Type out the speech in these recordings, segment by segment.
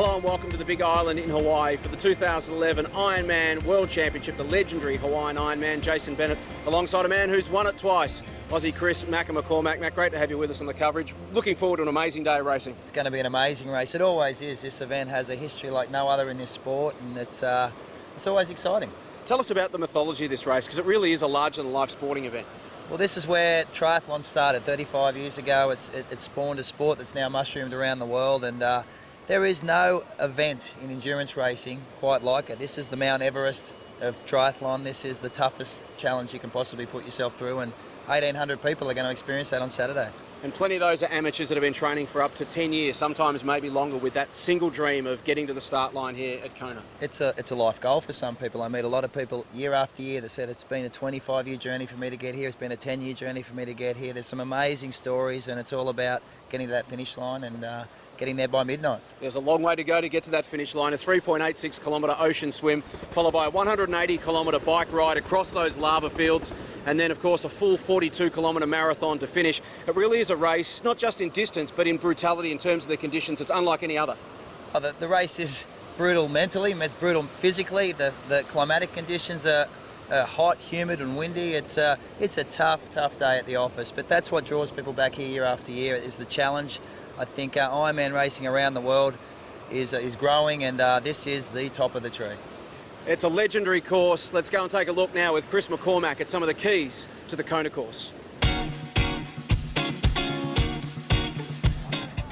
Hello and welcome to the Big Island in Hawaii for the 2011 Ironman World Championship, the legendary Hawaiian Ironman. Jason Bennett alongside a man who's won it twice, Aussie Chris McCormack. Matt, great to have you with us on the coverage. Looking forward to an amazing day of racing. It's going to be an amazing race. It always is. This event has a history like no other in this sport, and it's always exciting. Tell us about the mythology of this race, because it really is a larger-than-life sporting event. Well, this is where triathlon started 35 years ago. It spawned a sport that's now mushroomed around the world, and there is no event in endurance racing quite like it. This is the Mount Everest of triathlon. This is the toughest challenge you can possibly put yourself through, and 1,800 people are going to experience that on Saturday. And plenty of those are amateurs that have been training for up to 10 years, sometimes maybe longer, with that single dream of getting to the start line here at Kona. It's a life goal for some people. I meet a lot of people year after year that said it's been a 25-year journey for me to get here, it's been a 10-year journey for me to get here. There's some amazing stories, and it's all about getting to that finish line and getting there by midnight. There's a long way to go to get to that finish line, a 3.86 kilometre ocean swim, followed by a 180 kilometre bike ride across those lava fields, and then of course a full 42 kilometre marathon to finish. It really is a race, not just in distance, but in brutality in terms of the conditions. It's unlike any other. The race is brutal mentally, it's brutal physically. The climatic conditions are hot, humid and windy. It's a tough day at the office, but that's what draws people back here year after year, is the challenge. I think Ironman racing around the world is growing, and this is the top of the tree. It's a legendary course. Let's go and take a look now with Chris McCormack at some of the keys to the Kona course.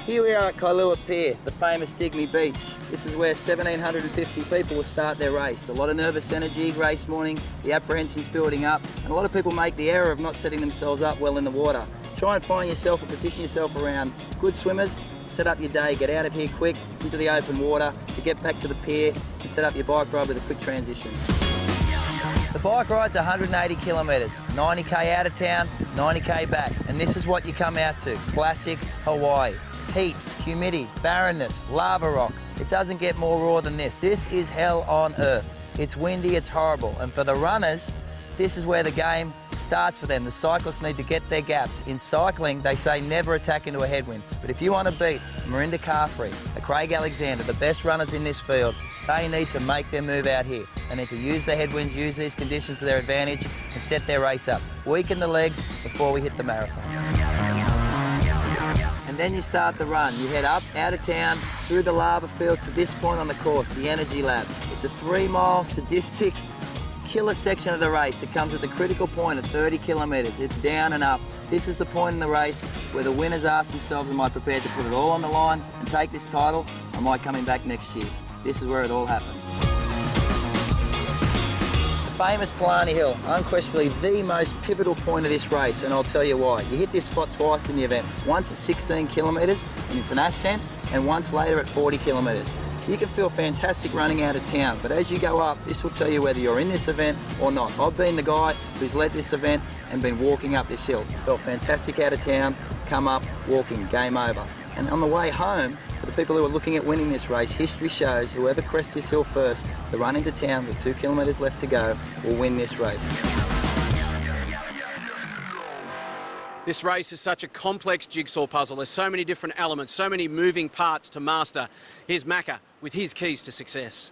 Here we are at Kailua Pier, the famous Digby Beach. This is where 1,750 people will start their race. A lot of nervous energy, race morning, the apprehension's building up, and a lot of people make the error of not setting themselves up well in the water. Try and find yourself and position yourself around good swimmers, set up your day, get out of here quick into the open water to get back to the pier and set up your bike ride with a quick transition. The bike ride's 180 kilometres, 90k out of town, 90k back, and this is what you come out to, classic Hawaii. Heat, humidity, barrenness, lava rock. It doesn't get more raw than this. This is hell on earth. It's windy, it's horrible, and for the runners, this is where the game starts for them. The cyclists need to get their gaps. In cycling, they say never attack into a headwind. But if you want to beat Mirinda Carfree, Craig Alexander, the best runners in this field, they need to make their move out here. They need to use the headwinds, use these conditions to their advantage, and set their race up. Weaken the legs before we hit the marathon. And then you start the run. You head up, out of town, through the lava fields to this point on the course, the Energy Lab. It's a 3-mile sadistic killer section of the race. It comes at the critical point of 30 kilometres. It's down and up. This is the point in the race where the winners ask themselves, am I prepared to put it all on the line and take this title? Or am I coming back next year? This is where it all happens. The famous Palani Hill, unquestionably the most pivotal point of this race, and I'll tell you why. You hit this spot twice in the event. Once at 16 kilometres, and it's an ascent, and once later at 40 kilometres. You can feel fantastic running out of town, but as you go up, this will tell you whether you're in this event or not. I've been the guy who's led this event and been walking up this hill. Felt fantastic out of town, come up, walking, game over. And on the way home, for the people who are looking at winning this race, history shows whoever crests this hill first, the run into town with 2 kilometres left to go, will win this race. This race is such a complex jigsaw puzzle. There's so many different elements, so many moving parts to master. Here's Macca with his keys to success.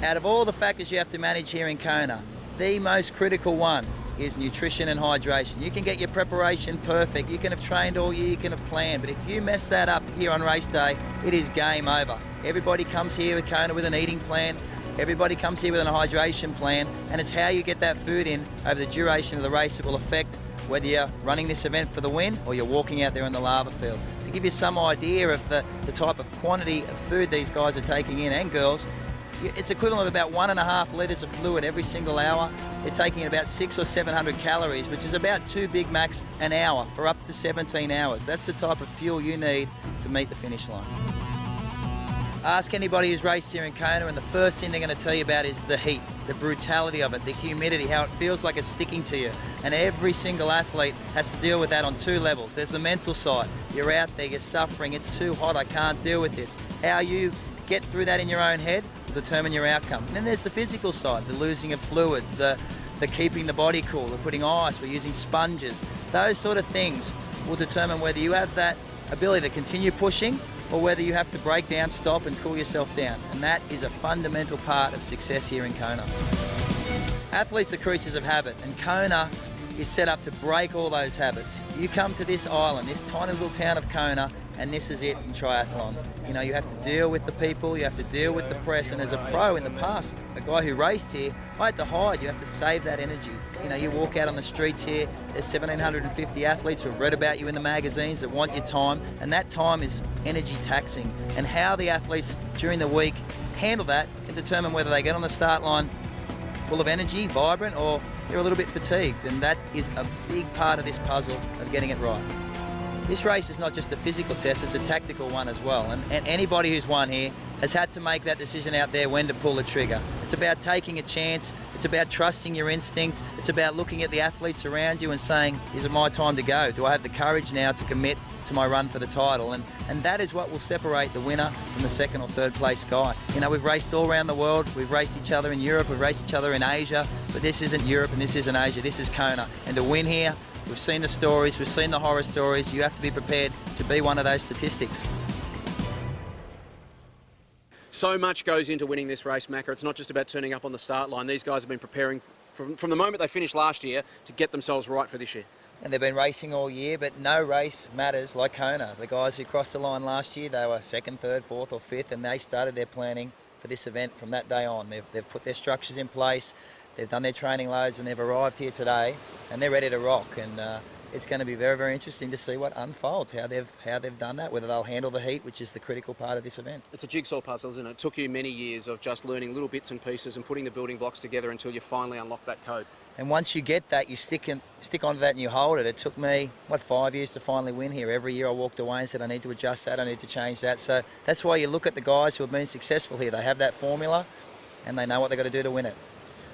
Out of all the factors you have to manage here in Kona, the most critical one is nutrition and hydration. You can get your preparation perfect, you can have trained all year, you can have planned, but if you mess that up here on race day, it is game over. Everybody comes here with Kona with an eating plan, everybody comes here with a hydration plan, and it's how you get that food in over the duration of the race that will affect whether you're running this event for the win or you're walking out there in the lava fields. To give you some idea of the type of quantity of food these guys are taking in, and girls, it's equivalent of about 1.5 litres of fluid every single hour. They're taking in about 600 or 700 calories, which is about 2 Big Macs an hour for up to 17 hours. That's the type of fuel you need to meet the finish line. Ask anybody who's raced here in Kona, and the first thing they're going to tell you about is the heat, the brutality of it, the humidity, how it feels like it's sticking to you. And every single athlete has to deal with that on 2 levels. There's the mental side. You're out there, you're suffering, it's too hot, I can't deal with this. How you get through that in your own head will determine your outcome. And then there's the physical side, the losing of fluids, the keeping the body cool, the putting ice, we're using sponges. Those sort of things will determine whether you have that ability to continue pushing or whether you have to break down, stop and cool yourself down. And that is a fundamental part of success here in Kona. Athletes are creatures of habit, and Kona is set up to break all those habits. You come to this island, this tiny little town of Kona, and this is it in triathlon. You know, you have to deal with the people, you have to deal with the press, and as a pro in the past, a guy who raced here, I had to hide. You have to save that energy. You know, you walk out on the streets here, there's 1,750 athletes who have read about you in the magazines that want your time, and that time is energy taxing. And how the athletes during the week handle that can determine whether they get on the start line full of energy, vibrant, or they're a little bit fatigued, and that is a big part of this puzzle of getting it right. This race is not just a physical test, it's a tactical one as well, and anybody who's won here has had to make that decision out there when to pull the trigger. It's about taking a chance, it's about trusting your instincts, it's about looking at the athletes around you and saying, is it my time to go? Do I have the courage now to commit to my run for the title? And that is what will separate the winner from the second or third place guy. You know, we've raced all around the world, we've raced each other in Europe, we've raced each other in Asia, but this isn't Europe and this isn't Asia, this is Kona. And to win here, we've seen the stories, we've seen the horror stories, you have to be prepared to be one of those statistics. So much goes into winning this race, Macca. It's not just about turning up on the start line. These guys have been preparing from the moment they finished last year to get themselves right for this year. And they've been racing all year, but no race matters like Kona. The guys who crossed the line last year, they were second, third, fourth or fifth, and they started their planning for this event from that day on. They've put their structures in place, they've done their training loads, and they've arrived here today, and they're ready to rock. And it's going to be very, very interesting to see what unfolds, how they've done that, whether they'll handle the heat, which is the critical part of this event. It's a jigsaw puzzle, isn't it? It took you many years of just learning little bits and pieces and putting the building blocks together until you finally unlock that code. And once you get that, you stick onto that and you hold it. It took me, 5 years to finally win here. Every year I walked away and said, I need to adjust that, I need to change that. So that's why you look at the guys who have been successful here. They have that formula and they know what they've got to do to win it.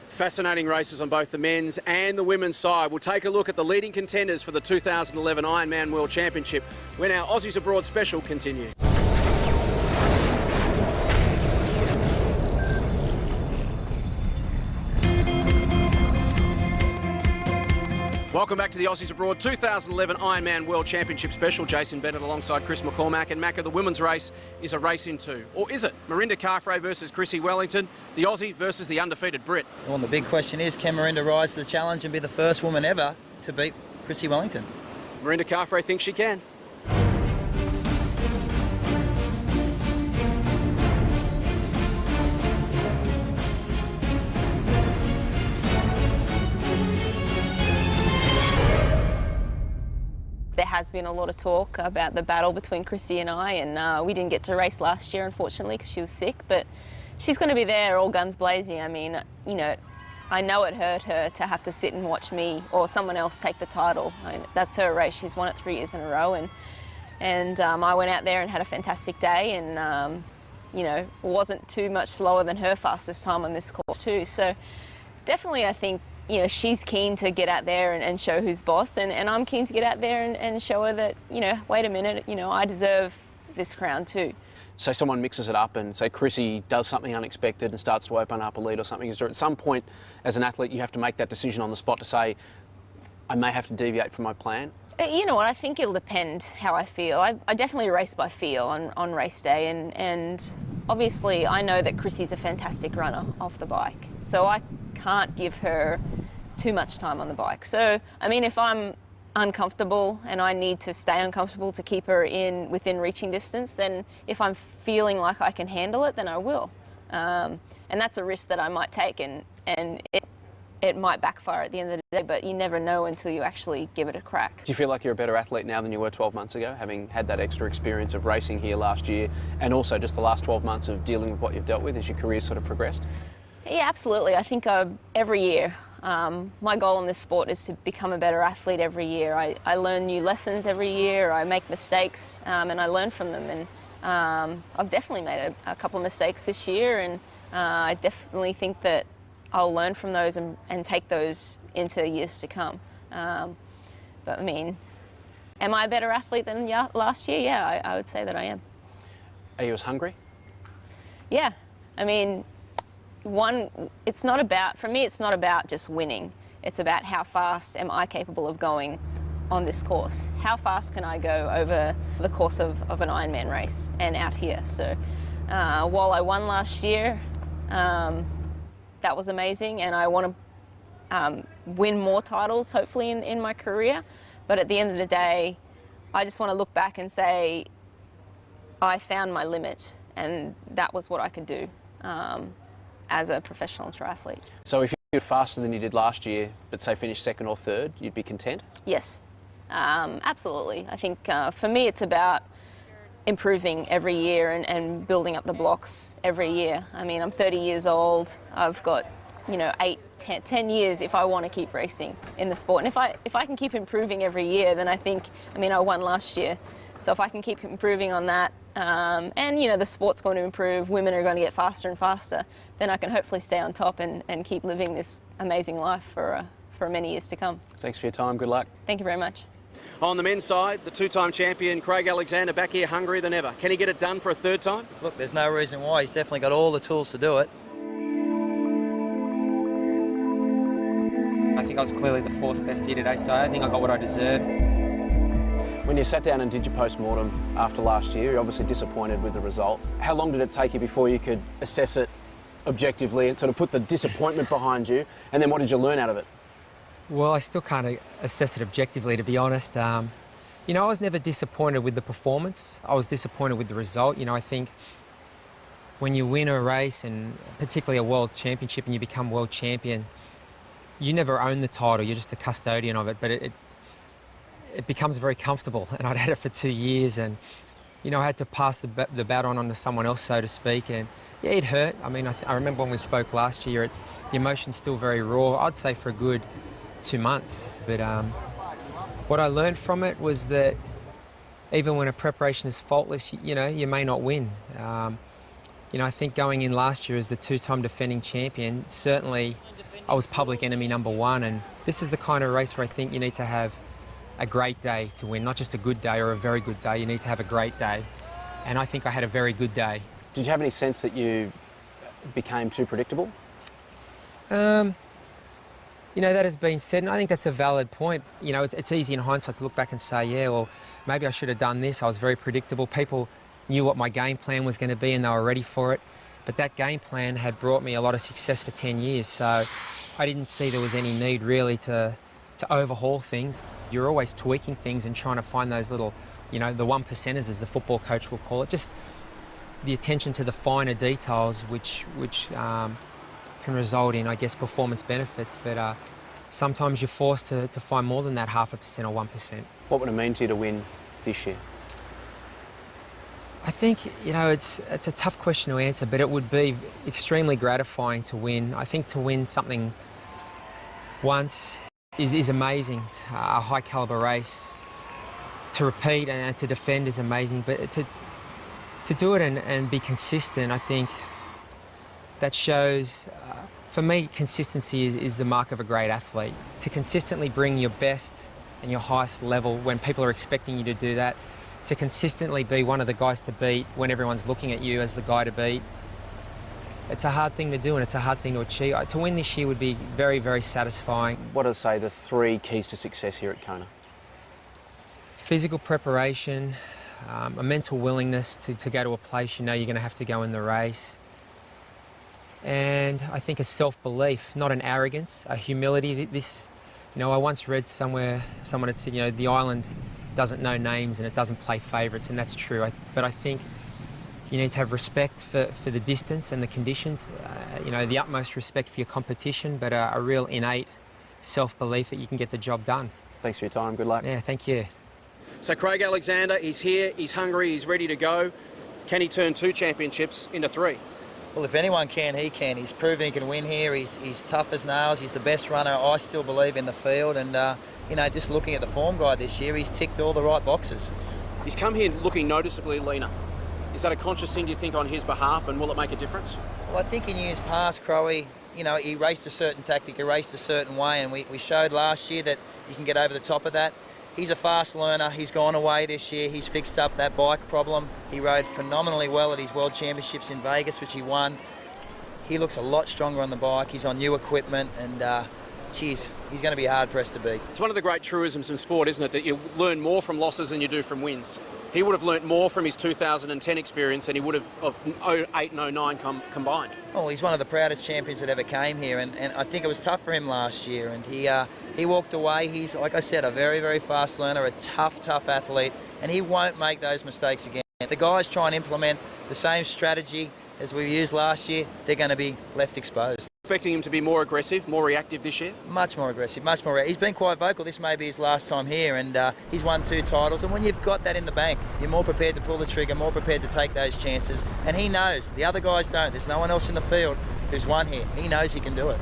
Fascinating races on both the men's and the women's side. We'll take a look at the leading contenders for the 2011 Ironman World Championship when our Aussies Abroad special continues. Welcome back to the Aussies Abroad 2011 Ironman World Championship special. Jason Bennett alongside Chris McCormack. And Macca, the women's race is a race in two. Or is it? Marinda Carfrae versus Chrissie Wellington, the Aussie versus the undefeated Brit. Well, the big question is, can Marinda rise to the challenge and be the first woman ever to beat Chrissie Wellington? Marinda Carfrae thinks she can. There has been a lot of talk about the battle between Chrissie and I, and we didn't get to race last year, unfortunately, because she was sick, but she's going to be there all guns blazing. I mean, you know, I know it hurt her to have to sit and watch me or someone else take the title. I mean, that's her race. She's won it 3 years in a row, and I went out there and had a fantastic day, and you know, wasn't too much slower than her fastest time on this course too. So definitely, I think, you know, she's keen to get out there and show who's boss, and I'm keen to get out there and show her that, you know, wait a minute, you know, I deserve this crown too. So someone mixes it up and say Chrissie does something unexpected and starts to open up a lead or something. Is there at some point as an athlete you have to make that decision on the spot to say, I may have to deviate from my plan? You know what, I think it'll depend how I feel. I definitely race by feel on race day, and obviously I know that Chrissie's a fantastic runner off the bike, so I can't give her too much time on the bike. So, I mean, if I'm uncomfortable and I need to stay uncomfortable to keep her within reaching distance, then if I'm feeling like I can handle it, then I will. And that's a risk that I might take, and it might backfire at the end of the day, but you never know until you actually give it a crack. Do you feel like you're a better athlete now than you were 12 months ago, having had that extra experience of racing here last year and also just the last 12 months of dealing with what you've dealt with as your career sort of progressed? Yeah, absolutely. I think every year, my goal in this sport is to become a better athlete every year. I learn new lessons every year, I make mistakes, and I learn from them. And I've definitely made a couple of mistakes this year, and I definitely think that I'll learn from those and take those into years to come. But I mean, am I a better athlete than last year? Yeah, I would say that I am. Are you as hungry? Yeah, I mean, it's not about, for me, it's not about just winning. It's about how fast am I capable of going on this course. How fast can I go over the course of an Ironman race and out here? So while I won last year, that was amazing, and I want to win more titles hopefully in my career. But at the end of the day, I just want to look back and say I found my limit, and that was what I could do as a professional triathlete. So if you did faster than you did last year, but say finish second or third, you'd be content? Yes, absolutely. I think for me it's about improving every year and building up the blocks every year. I mean, I'm 30 years old. I've got, 10 years if I want to keep racing in the sport. And if I can keep improving every year, then I won last year. So if I can keep improving on that, and the sport's going to improve, women are going to get faster and faster, then I can hopefully stay on top and keep living this amazing life for many years to come. Thanks for your time. Good luck. Thank you very much. On the men's side, the two-time champion, Craig Alexander, back here hungrier than ever. Can he get it done for a third time? Look, there's no reason why. He's definitely got all the tools to do it. I think I was clearly the fourth best here today, so I think I got what I deserved. When you sat down and did your post-mortem after last year, you're obviously disappointed with the result. How long did it take you before you could assess it objectively and sort of put the disappointment behind you? And then what did you learn out of it? Well, I still can't assess it objectively, to be honest. I was never disappointed with the performance. I was disappointed with the result. I think when you win a race, and particularly a world championship, and you become world champion, you never own the title, you're just a custodian of it, but it becomes very comfortable. And I'd had it for 2 years, and I had to pass the baton on to someone else, so to speak, and yeah, it hurt. I mean, I remember when we spoke last year, the emotion's still very raw, I'd say for a good 2 months. But what I learned from it was that even when a preparation is faultless, you may not win. I think going in last year as the two-time defending champion, certainly I was public enemy number one, and this is the kind of race where I think you need to have a great day to win, not just a good day or a very good day. You need to have a great day, and I think I had a very good day. Did you have any sense that you became too predictable? That has been said, and I think that's a valid point. It's easy in hindsight to look back and say, yeah, well, maybe I should have done this. I was very predictable. People knew what my game plan was going to be and they were ready for it. But that game plan had brought me a lot of success for 10 years, so I didn't see there was any need really to overhaul things. You're always tweaking things and trying to find those little, the one percenters, as the football coach will call it, just the attention to the finer details which can result in, I guess, performance benefits. But sometimes you're forced to find more than that 0.5% or 1%. What would it mean to you to win this year? I think, it's a tough question to answer, but it would be extremely gratifying to win. I think to win something once is amazing, a high caliber race. To repeat and to defend is amazing, but to do it and be consistent, I think that shows, for me, consistency is the mark of a great athlete. To consistently bring your best and your highest level when people are expecting you to do that, to consistently be one of the guys to beat when everyone's looking at you as the guy to beat. It's a hard thing to do and it's a hard thing to achieve. To win this year would be very, very satisfying. What are, say, the 3 keys to success here at Kona? Physical preparation, a mental willingness to go to a place you know you're going to have to go in the race, and I think a self-belief, not an arrogance, a humility. I once read somewhere, someone had said, the island doesn't know names and it doesn't play favourites, and that's true. But I think you need to have respect for the distance and the conditions, the utmost respect for your competition, but a real innate self-belief that you can get the job done. Thanks for your time. Good luck. Yeah, thank you. So Craig Alexander, he's here, he's hungry, he's ready to go. Can he turn 2 championships into 3? Well, if anyone can, he can. He's proven he can win here. He's tough as nails. He's the best runner, I still believe, in the field. And, just looking at the form guide this year, he's ticked all the right boxes. He's come here looking noticeably leaner. Is that a conscious thing, do you think, on his behalf, and will it make a difference? Well, I think in years past, Crowe, he raced a certain tactic, he raced a certain way, and we showed last year that you can get over the top of that. He's a fast learner. He's gone away this year. He's fixed up that bike problem. He rode phenomenally well at his World Championships in Vegas, which he won. He looks a lot stronger on the bike. He's on new equipment, and he's going to be hard-pressed to beat. It's one of the great truisms in sport, isn't it, that you learn more from losses than you do from wins. He would have learnt more from his 2010 experience than he would have of 08 and 09 combined. Oh, he's one of the proudest champions that ever came here, and I think it was tough for him last year, and he walked away. He's, like I said, a very, very fast learner, a tough athlete, and he won't make those mistakes again. If the guys try and implement the same strategy as we used last year, they're going to be left exposed. Expecting him to be more aggressive, more reactive this year? Much more aggressive, much more. He's been quite vocal. This may be his last time here, and he's won 2 titles. And when you've got that in the bank, you're more prepared to pull the trigger, more prepared to take those chances. And he knows. The other guys don't. There's no one else in the field who's won here. He knows he can do it.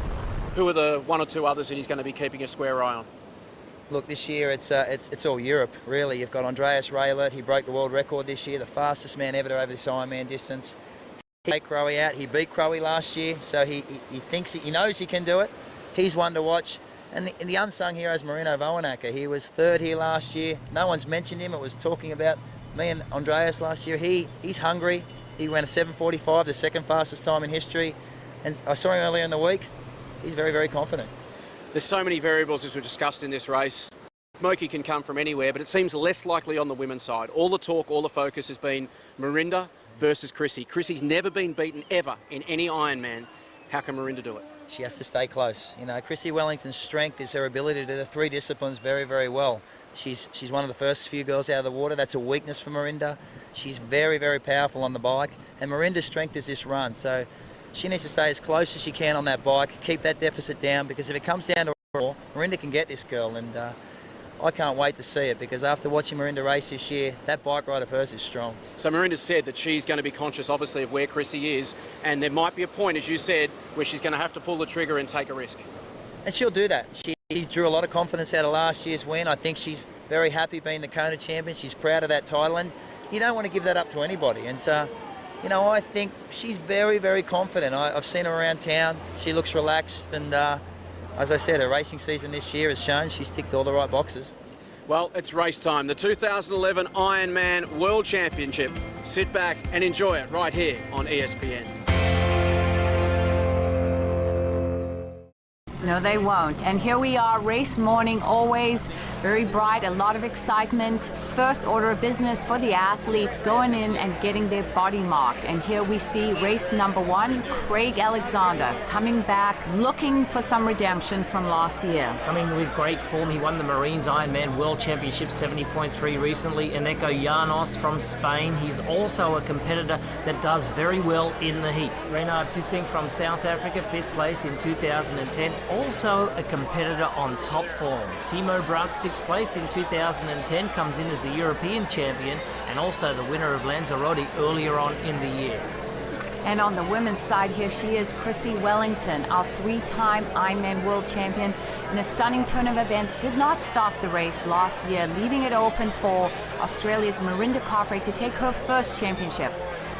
Who are the 1 or 2 others that he's going to be keeping a square eye on? Look, this year it's all Europe, really. You've got Andreas Raelert. He broke the world record this year, the fastest man ever to over this Ironman distance. He take Crowe out. He beat Crowe last year, so he thinks he knows he can do it. He's one to watch. And the unsung hero is Marino Voenacker. He was 3rd here last year. No one's mentioned him. It was talking about me and Andreas last year. He's hungry. He went a 7:45, the 2nd fastest time in history. And I saw him earlier in the week. He's very, very confident. There's so many variables, as we've discussed in this race. Moki can come from anywhere, but it seems less likely on the women's side. All the talk, all the focus has been Marinda versus Chrissy. Chrissy's never been beaten ever in any Ironman. How can Marinda do it? She has to stay close. You know, Chrissy Wellington's strength is her ability to do the 3 disciplines very, very well. She's one of the first few girls out of the water. That's a weakness for Marinda. She's very, very powerful on the bike, and Marinda's strength is this run. So she needs to stay as close as she can on that bike, keep that deficit down, because if it comes down to her, Marinda can get this girl, and I can't wait to see it, because after watching Marinda race this year, that bike ride of hers is strong. So Marinda said that she's going to be conscious, obviously, of where Chrissy is, and there might be a point, as you said, where she's going to have to pull the trigger and take a risk. And she'll do that. She drew a lot of confidence out of last year's win. I think she's very happy being the Kona champion. She's proud of that title, and you don't want to give that up to anybody. And you know, I think she's very, very confident. I've seen her around town. She looks relaxed, and as I said, her racing season this year has shown she's ticked all the right boxes. Well, it's race time. The 2011 Ironman World Championship. Sit back and enjoy it right here on ESPN. No, they won't. And here we are, race morning, always very bright, a lot of excitement. First order of business for the athletes going in and getting their body marked. And here we see race number 1, Craig Alexander, coming back, looking for some redemption from last year. Coming with great form, he won the Marines Ironman World Championship 70.3 recently. Eneko Llanos from Spain. He's also a competitor that does very well in the heat. Renard Tissing from South Africa, 5th place in 2010. Also a competitor on top form. Timo Brauk, 6th place in 2010, comes in as the European champion and also the winner of Lanzarote earlier on in the year. And on the women's side, here she is, Chrissy Wellington, our 3-time Ironman world champion. In a stunning turn of events, did not stop the race last year, leaving it open for Australia's Marinda Carfrae to take her first championship.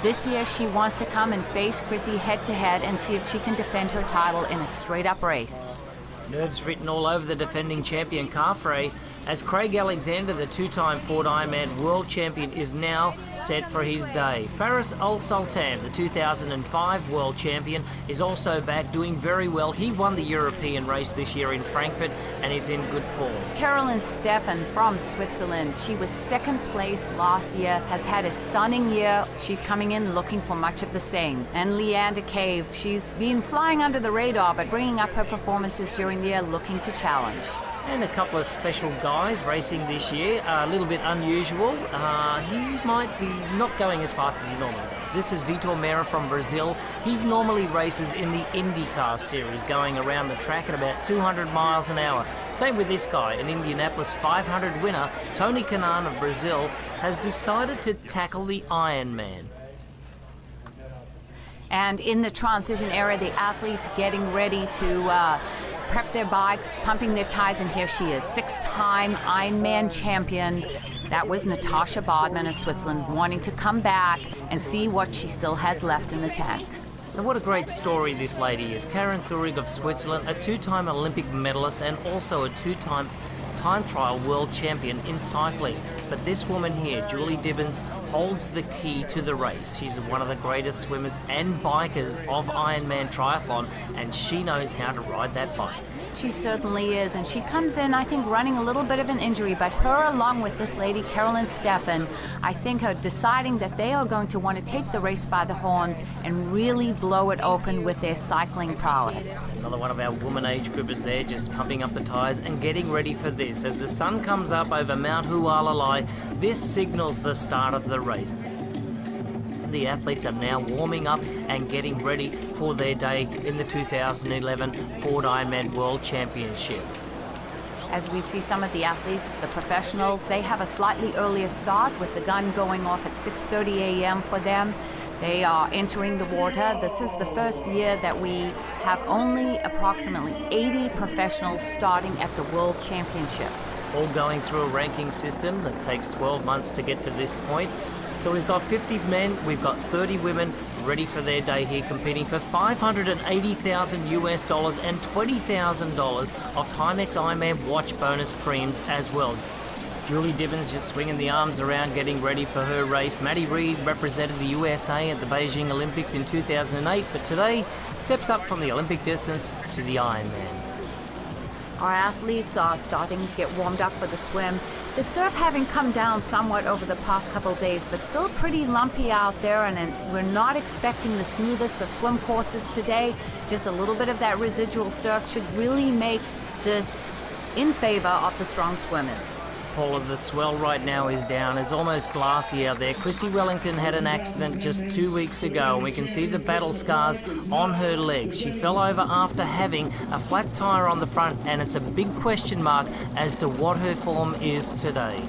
This year, she wants to come and face Chrissy head-to-head and see if she can defend her title in a straight-up race. Nerves written all over the defending champion Carfrae, as Craig Alexander, the 2-time Ford Ironman world champion, is now set for his day. Faris Al Sultan, the 2005 world champion, is also back doing very well. He won the European race this year in Frankfurt and is in good form. Carolyn Steffen from Switzerland. She was 2nd place last year, has had a stunning year. She's coming in looking for much of the same. And Leander Cave, she's been flying under the radar, but bringing up her performances during the year, looking to challenge. And a couple of special guys racing this year, a little bit unusual. He might be not going as fast as he normally does. This is Vitor Meira from Brazil. He normally races in the IndyCar series, going around the track at about 200 miles an hour. Same with this guy, an Indianapolis 500 winner, Tony Kanaan of Brazil, has decided to tackle the Ironman. And in the transition area, the athletes getting ready to prep their bikes, pumping their tires, and here she is, 6-time Ironman champion. That was Natasha Bodman of Switzerland, wanting to come back and see what she still has left in the tank. And what a great story this lady is. Karen Thurig of Switzerland, a 2-time Olympic medalist and also a 2-time time trial world champion in cycling. But this woman here, Julie Dibbins, holds the key to the race. She's one of the greatest swimmers and bikers of Ironman triathlon, and she knows how to ride that bike. She certainly is, and she comes in, I think, running a little bit of an injury, but her along with this lady, Carolyn Steffen, I think are deciding that they are going to want to take the race by the horns and really blow it open with their cycling prowess. Another one of our woman age groupers there, just pumping up the tyres and getting ready for this. As the sun comes up over Mount Hualalai, this signals the start of the race. The athletes are now warming up and getting ready for their day in the 2011 Ford Ironman World Championship. As we see some of the athletes, the professionals, they have a slightly earlier start with the gun going off at 6:30 a.m. for them. They are entering the water. This is the first year that we have only approximately 80 professionals starting at the World Championship. All going through a ranking system that takes 12 months to get to this point. So we've got 50 men, we've got 30 women ready for their day here, competing for $580,000 US and $20,000 of Timex Ironman watch bonus premiums as well. Julie Dibbins just swinging the arms around, getting ready for her race. Maddie Reid represented the USA at the Beijing Olympics in 2008, but today steps up from the Olympic distance to the Ironman. Our athletes are starting to get warmed up for the swim. The surf having come down somewhat over the past couple of days, but still pretty lumpy out there, and we're not expecting the smoothest of swim courses today. Just a little bit of that residual surf should really make this in favor of the strong swimmers. Paula, the swell right now is down. It's almost glassy out there. Chrissy Wellington had an accident just 2 weeks ago, and we can see the battle scars on her legs. She fell over after having a flat tyre on the front, and it's a big question mark as to what her form is today.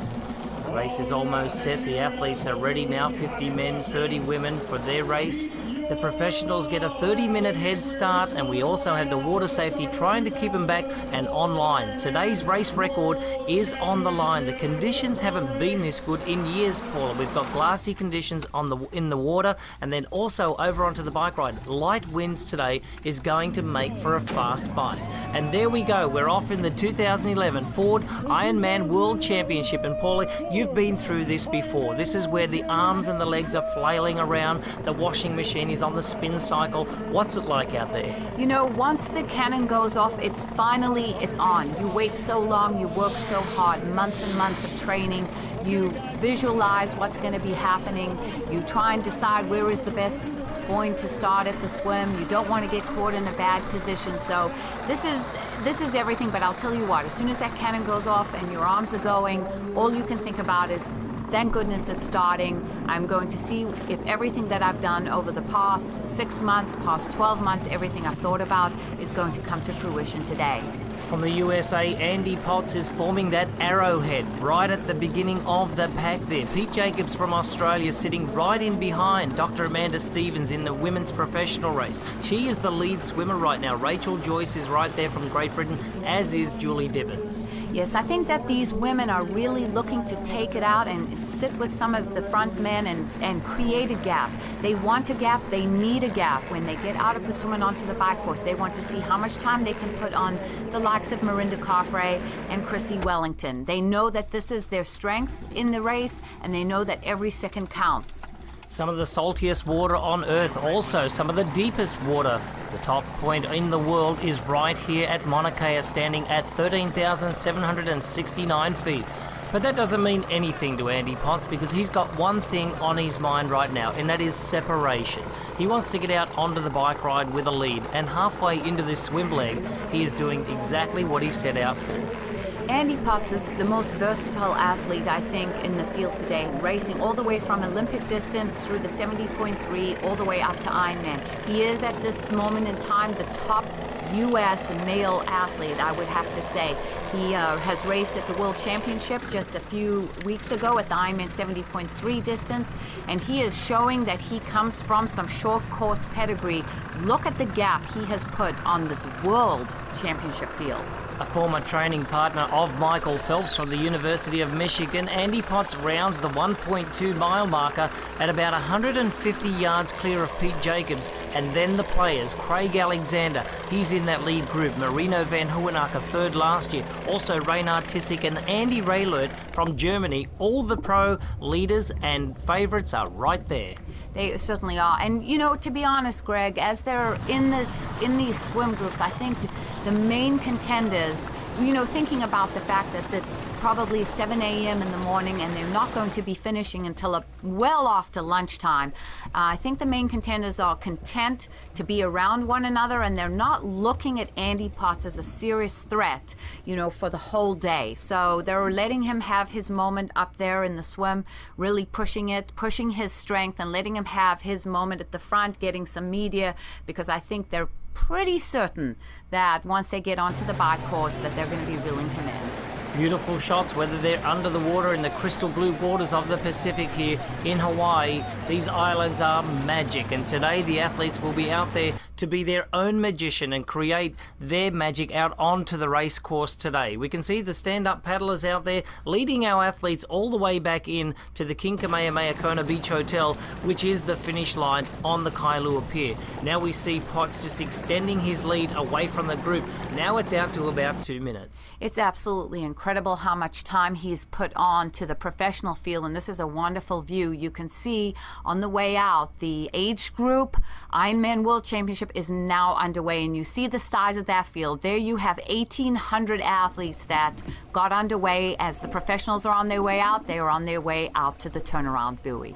The race is almost set. The athletes are ready now, 50 men, 30 women for their race. The professionals get a 30-minute head start, and we also have the water safety trying to keep them back and online. Today's race record is on the line. The conditions haven't been this good in years, Paula. We've got glassy conditions in the water, and then also over onto the bike ride. Light winds today is going to make for a fast bike. And there we go. We're off in the 2011 Ford Ironman World Championship. And Paula, you've been through this before. This is where the arms and the legs are flailing around. The washing machine is on the spin cycle. What's it like out there? You know, once the cannon goes off, it's on. You wait so long, you work so hard, months and months of training. You visualize what's going to be happening. You try and decide where is the best point to start at the swim. You don't want to get caught in a bad position. So this is everything, but I'll tell you what, as soon as that cannon goes off and your arms are going, all you can think about is, thank goodness it's starting. I'm going to see if everything that I've done over the past 6 months, past 12 months, everything I've thought about is going to come to fruition today. From the USA, Andy Potts is forming that arrowhead right at the beginning of the pack there. Pete Jacobs from Australia sitting right in behind Dr. Amanda Stevens in the women's professional race. She is the lead swimmer right now. Rachel Joyce is right there from Great Britain, as is Julie Dibbins. Yes, I think that these women are really looking to take it out and sit with some of the front men and create a gap. They want a gap, they need a gap. When they get out of the swim and onto the bike course, they want to see how much time they can put on the likes of Mirinda Carfrae and Chrissy Wellington. They know that this is their strength in the race, and they know that every second counts. Some of the saltiest water on Earth, also some of the deepest water. The top point in the world is right here at Mauna Kea, standing at 13,769 feet. But that doesn't mean anything to Andy Potts, because he's got one thing on his mind right now, and that is separation. He wants to get out onto the bike ride with a lead, and halfway into this swim leg, he is doing exactly what he set out for. Andy Potts is the most versatile athlete, I think, in the field today, racing all the way from Olympic distance through the 70.3 all the way up to Ironman. He is, at this moment in time, the top U.S. male athlete, I would have to say. He has raced at the World Championship just a few weeks ago at the Ironman 70.3 distance, and he is showing that he comes from some short course pedigree. Look at the gap he has put on this World Championship field. A former training partner of Michael Phelps from the University of Michigan, Andy Potts rounds the 1.2 mile marker at about 150 yards clear of Pete Jacobs And then the players, Craig Alexander, he's in that lead group. Marino van Hoenacker, third last year. Also Reynard Tissik and Andy Raylert from Germany. All the pro leaders and favourites are right there. They certainly are. And, you know, to be honest, Greg, as they're in these swim groups, I think the main contenders, you know, thinking about the fact that it's probably 7 a.m. in the morning and they're not going to be finishing until well after lunchtime, I think the main contenders are content to be around one another, and they're not looking at Andy Potts as a serious threat, you know, for the whole day. So they're letting him have his moment up there in the swim, really pushing his strength and letting him have his moment at the front, getting some media, because I think they're pretty certain that once they get onto the bike course that they're going to be reeling him in. Beautiful shots, whether they're under the water in the crystal blue waters of the Pacific here in Hawaii. These islands are magic, and today the athletes will be out there to be their own magician and create their magic out onto the race course today. We can see the stand-up paddlers out there leading our athletes all the way back in to the King Kamehameha Kona Beach Hotel, which is the finish line on the Kailua Pier. Now we see Potts just extending his lead away from the group. Now it's out to about 2 minutes. It's absolutely incredible how much time he's put on to the professional field, and this is a wonderful view. You can see on the way out the age group Ironman World Championship is now underway, and you see the size of that field. There you have 1,800 athletes that got underway. As the professionals are on their way out, they are on their way out to the turnaround buoy.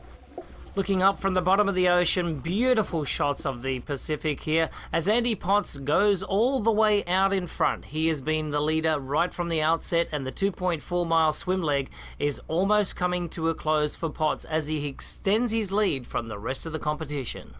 Looking up from the bottom of the ocean, beautiful shots of the Pacific here as Andy Potts goes all the way out in front. He has been the leader right from the outset, and the 2.4 mile swim leg is almost coming to a close for Potts as he extends his lead from the rest of the competition.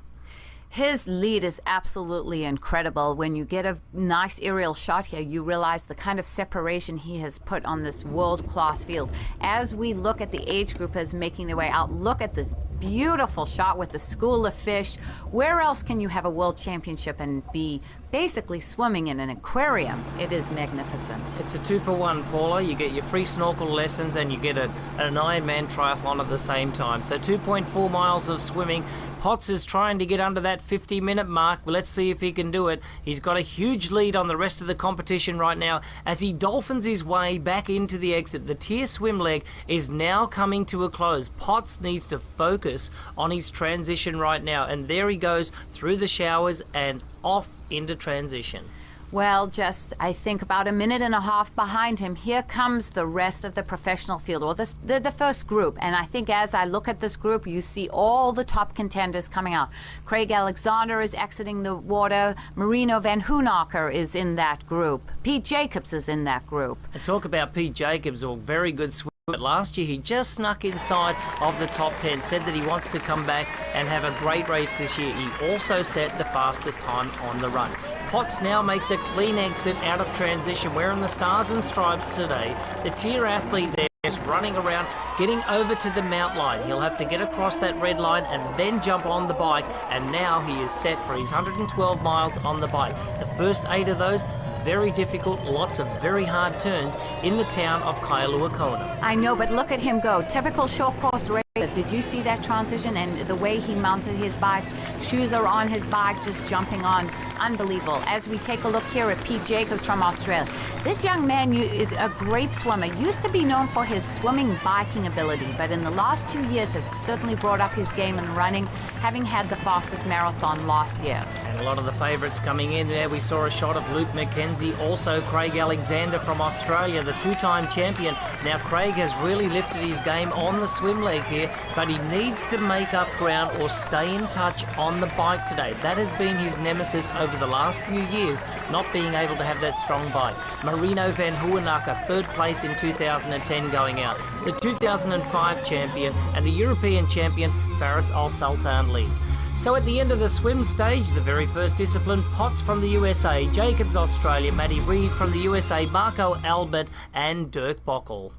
His lead is absolutely incredible. When you get a nice aerial shot here, you realize the kind of separation he has put on this world-class field. As we look at the age group as making their way out, look at this beautiful shot with the school of fish. Where else can you have a world championship and be basically swimming in an aquarium? It is magnificent. It's a 2-for-1, Paula. You get your free snorkel lessons and you get an Ironman triathlon at the same time. So 2.4 miles of swimming. Potts is trying to get under that 50-minute mark, but let's see if he can do it. He's got a huge lead on the rest of the competition right now as he dolphins his way back into the exit. The tier swim leg is now coming to a close. Potts needs to focus on his transition right now, and there he goes through the showers and off into transition. Well, just, I think, about a minute and a half behind him, here comes the rest of the professional field, or the first group. And I think as I look at this group, you see all the top contenders coming out. Craig Alexander is exiting the water. Marino van Hoenacker is in that group. Pete Jacobs is in that group. And talk about Pete Jacobs, a very good swimmer. But last year he just snuck inside of the top 10, said that he wants to come back and have a great race this year. He also set the fastest time on the run. Potts now makes a clean exit out of transition, wearing the stars and stripes today. The tier athlete there is running around, getting over to the mount line. He'll have to get across that red line and then jump on the bike, and now he is set for his 112 miles on the bike. The first 8 of those, very difficult, lots of very hard turns in the town of Kailua Kona. I know, but look at him go. Typical short course racer. Did you see that transition and the way he mounted his bike? Shoes are on his bike, just jumping on. Unbelievable. As we take a look here at Pete Jacobs from Australia. This young man is a great swimmer. Used to be known for his swimming biking ability, but in the last 2 years has certainly brought up his game in running, having had the fastest marathon last year. And a lot of the favourites coming in there. We saw a shot of Luke McKenzie, also Craig Alexander from Australia, the 2-time champion. Now Craig has really lifted his game on the swim leg here, but he needs to make up ground or stay in touch on the bike today. That has been his nemesis over the last few years, not being able to have that strong bike. Marino van Hoenacker, 3rd place in 2010 going out. The 2005 champion and the European champion Faris Al Sultan leaves. So at the end of the swim stage, the very first discipline, Potts from the USA, Jacobs Australia, Matty Reid from the USA, Marco Albert and Dirk Bockel.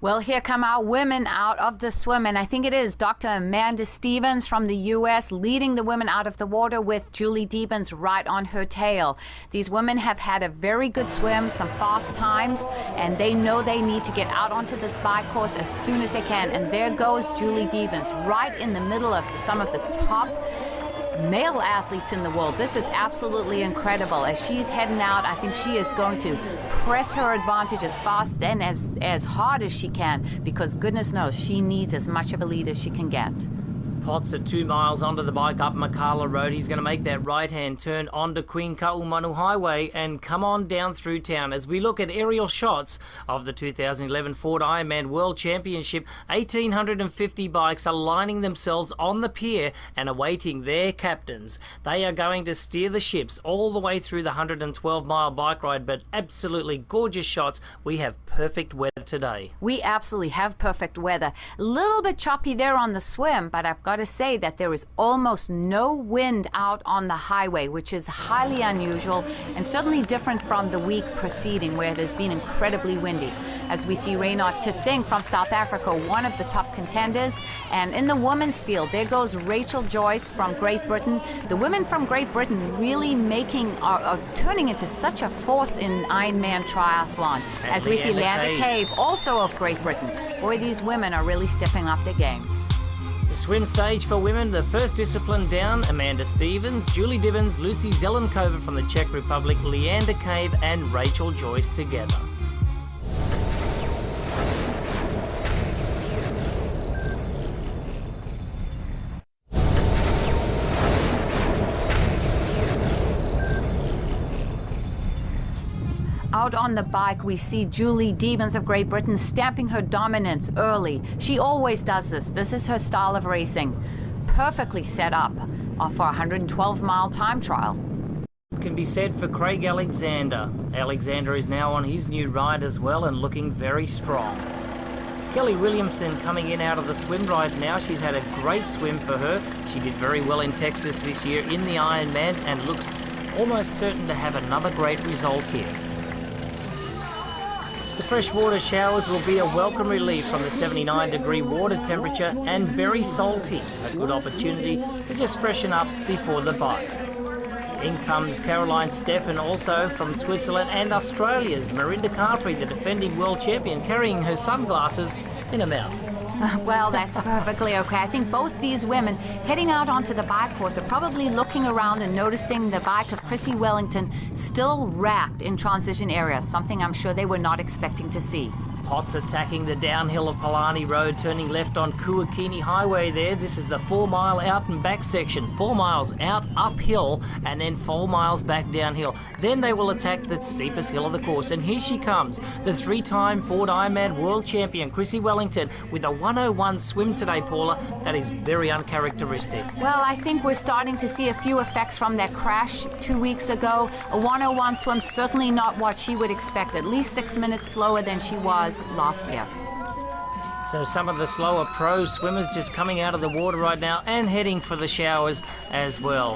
Well, here come our women out of the swim, and I think it is Dr. Amanda Stevens from the U.S. leading the women out of the water with Julie Deebens right on her tail. These women have had a very good swim, some fast times, and they know they need to get out onto this bike course as soon as they can. And there goes Julie Deebens right in the middle of some of the top male athletes in the world. This is absolutely incredible. As she's heading out, I think she is going to press her advantage as fast and as hard as she can, because goodness knows she needs as much of a lead as she can get. Potts at 2 miles onto the bike up Makala Road. He's going to make that right-hand turn onto Queen Ka'umanu Highway and come on down through town as we look at aerial shots of the 2011 Ford Ironman World Championship. 1,850 bikes are lining themselves on the pier and awaiting their captains. They are going to steer the ships all the way through the 112-mile bike ride, but absolutely gorgeous shots. We have perfect weather today. We absolutely have perfect weather. A little bit choppy there on the swim, but I've got to say that there is almost no wind out on the highway, which is highly unusual and certainly different from the week preceding, where it has been incredibly windy. As we see Reynard Tising from South Africa, one of the top contenders. And in the women's field, there goes Rachel Joyce from Great Britain. The women from Great Britain really are turning into such a force in Ironman triathlon. As we see Leander Cave, also of Great Britain. Boy, these women are really stepping up their game. The swim stage for women, the first discipline down, Amanda Stevens, Julie Dibbins, Lucy Zelenkova from the Czech Republic, Leander Cave and Rachel Joyce together. Out on the bike, we see Julie Dibbins of Great Britain stamping her dominance early. She always does this. This is her style of racing. Perfectly set up for a 112-mile time trial. It can be said for Craig Alexander. Alexander is now on his new ride as well and looking very strong. Kelly Williamson coming in out of the swim right now. She's had a great swim for her. She did very well in Texas this year in the Ironman and looks almost certain to have another great result here. The freshwater showers will be a welcome relief from the 79-degree water temperature and very salty. A good opportunity to just freshen up before the bike. In comes Caroline Steffen, also from Switzerland, and Australia's Marinda Carfrey, the defending world champion, carrying her sunglasses in her mouth. Well, that's perfectly okay. I think both these women heading out onto the bike course are probably looking around and noticing the bike of Chrissy Wellington still racked in transition areas, something I'm sure they were not expecting to see. Potts attacking the downhill of Palani Road, turning left on Kuakini Highway there. This is the 4 mile out and back section. 4 miles out uphill and then 4 miles back downhill. Then they will attack the steepest hill of the course. And here she comes, the 3-time Ford Ironman world champion, Chrissy Wellington, with a 101 swim today, Paula. That is very uncharacteristic. Well, I think we're starting to see a few effects from that crash 2 weeks ago. A 101 swim, certainly not what she would expect. At least 6 minutes slower than she was last year. So some of the slower pro swimmers just coming out of the water right now and heading for the showers as well.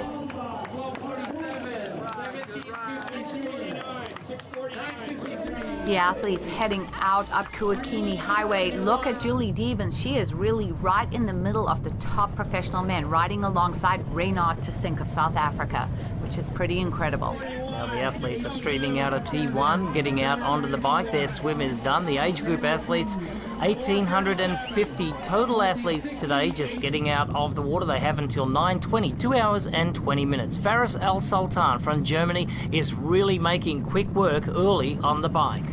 The athletes heading out up Kuakini Highway. Look at Julie Dibbins. She is really right in the middle of the top professional men, riding alongside Reynard Tising of South Africa, which is pretty incredible. Now the athletes are streaming out of T1, getting out onto the bike. Their swim is done. The age group athletes, 1,850 total athletes today, just getting out of the water. They have until 9:20, 2 hours and 20 minutes. Faris Al Sultan from Germany is really making quick work early on the bike.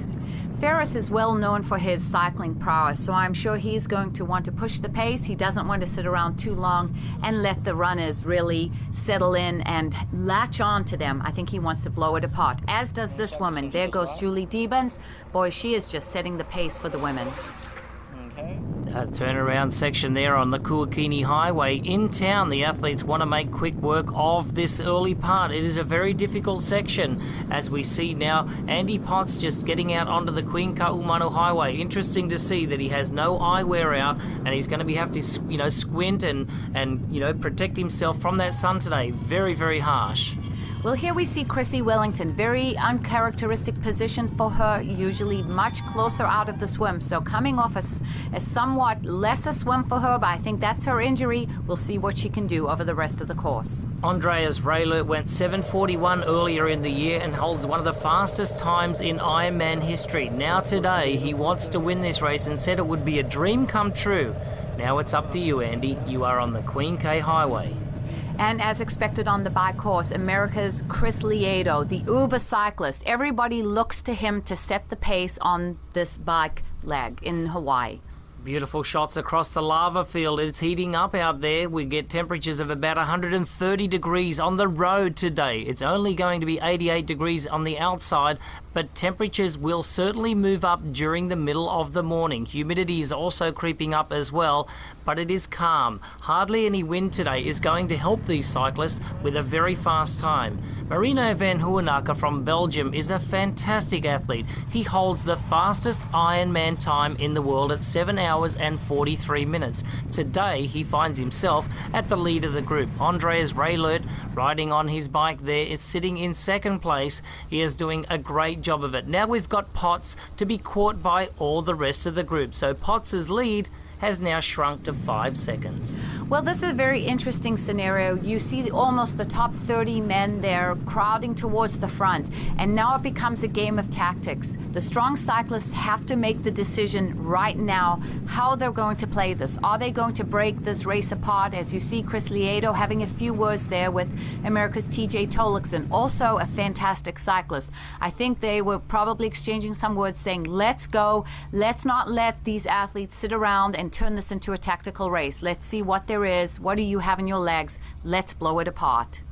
Faris is well known for his cycling prowess, so I'm sure he's going to want to push the pace. He doesn't want to sit around too long and let the runners really settle in and latch on to them. I think he wants to blow it apart, as does this woman. There goes Julie Dibbins. Boy, she is just setting the pace for the women. A turnaround section there on the Kuakini Highway. In town, the athletes want to make quick work of this early part. It is a very difficult section, as we see now Andy Potts just getting out onto the Queen Ka'umanu Highway. Interesting to see that he has no eyewear out, and he's going to have to, squint and protect himself from that sun today. Very, very harsh. Well, here we see Chrissy Wellington, very uncharacteristic position for her, usually much closer out of the swim. So coming off a somewhat lesser swim for her, but I think that's her injury. We'll see what she can do over the rest of the course. Andreas Raylert went 7:41 earlier in the year and holds one of the fastest times in Ironman history. Now today, he wants to win this race and said it would be a dream come true. Now it's up to you, Andy. You are on the Queen K Highway. And as expected on the bike course, America's Chris Lieto, the uber cyclist. Everybody looks to him to set the pace on this bike leg in Hawaii. Beautiful shots across the lava field. It's heating up out there. We get temperatures of about 130 degrees on the road today. It's only going to be 88 degrees on the outside, but temperatures will certainly move up during the middle of the morning. Humidity is also creeping up as well, but it is calm. Hardly any wind today is going to help these cyclists with a very fast time. Marino van Hoornakker from Belgium is a fantastic athlete. He holds the fastest Ironman time in the world at 7 hours and 43 minutes. Today he finds himself at the lead of the group. Andreas Raelert, riding on his bike there, is sitting in second place. He is doing a great job of it. Now we've got Potts to be caught by all the rest of the group. So Potts' lead has now shrunk to 5 seconds. Well, this is a very interesting scenario. You see almost the top 30 men there crowding towards the front, and now it becomes a game of tactics. The strong cyclists have to make the decision right now how they're going to play this. Are they going to break this race apart? As you see Chris Lieto having a few words there with America's TJ Tollefson, also a fantastic cyclist. I think they were probably exchanging some words saying, let's go, let's not let these athletes sit around and turn this into a tactical race. Let's see what there is. What do you have in your legs? Let's blow it apart.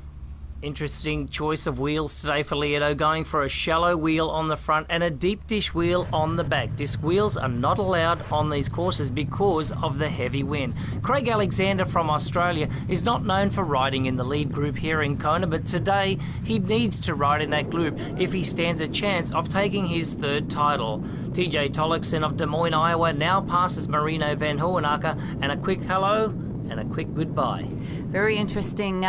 Interesting choice of wheels today for Lieto, going for a shallow wheel on the front and a deep dish wheel on the back. Disc wheels are not allowed on these courses because of the heavy wind. Craig Alexander from Australia is not known for riding in the lead group here in Kona, but today he needs to ride in that group if he stands a chance of taking his third title. TJ Tollefson of Des Moines, Iowa now passes Marino van Hoornakker, and a quick hello and a quick goodbye. Very interesting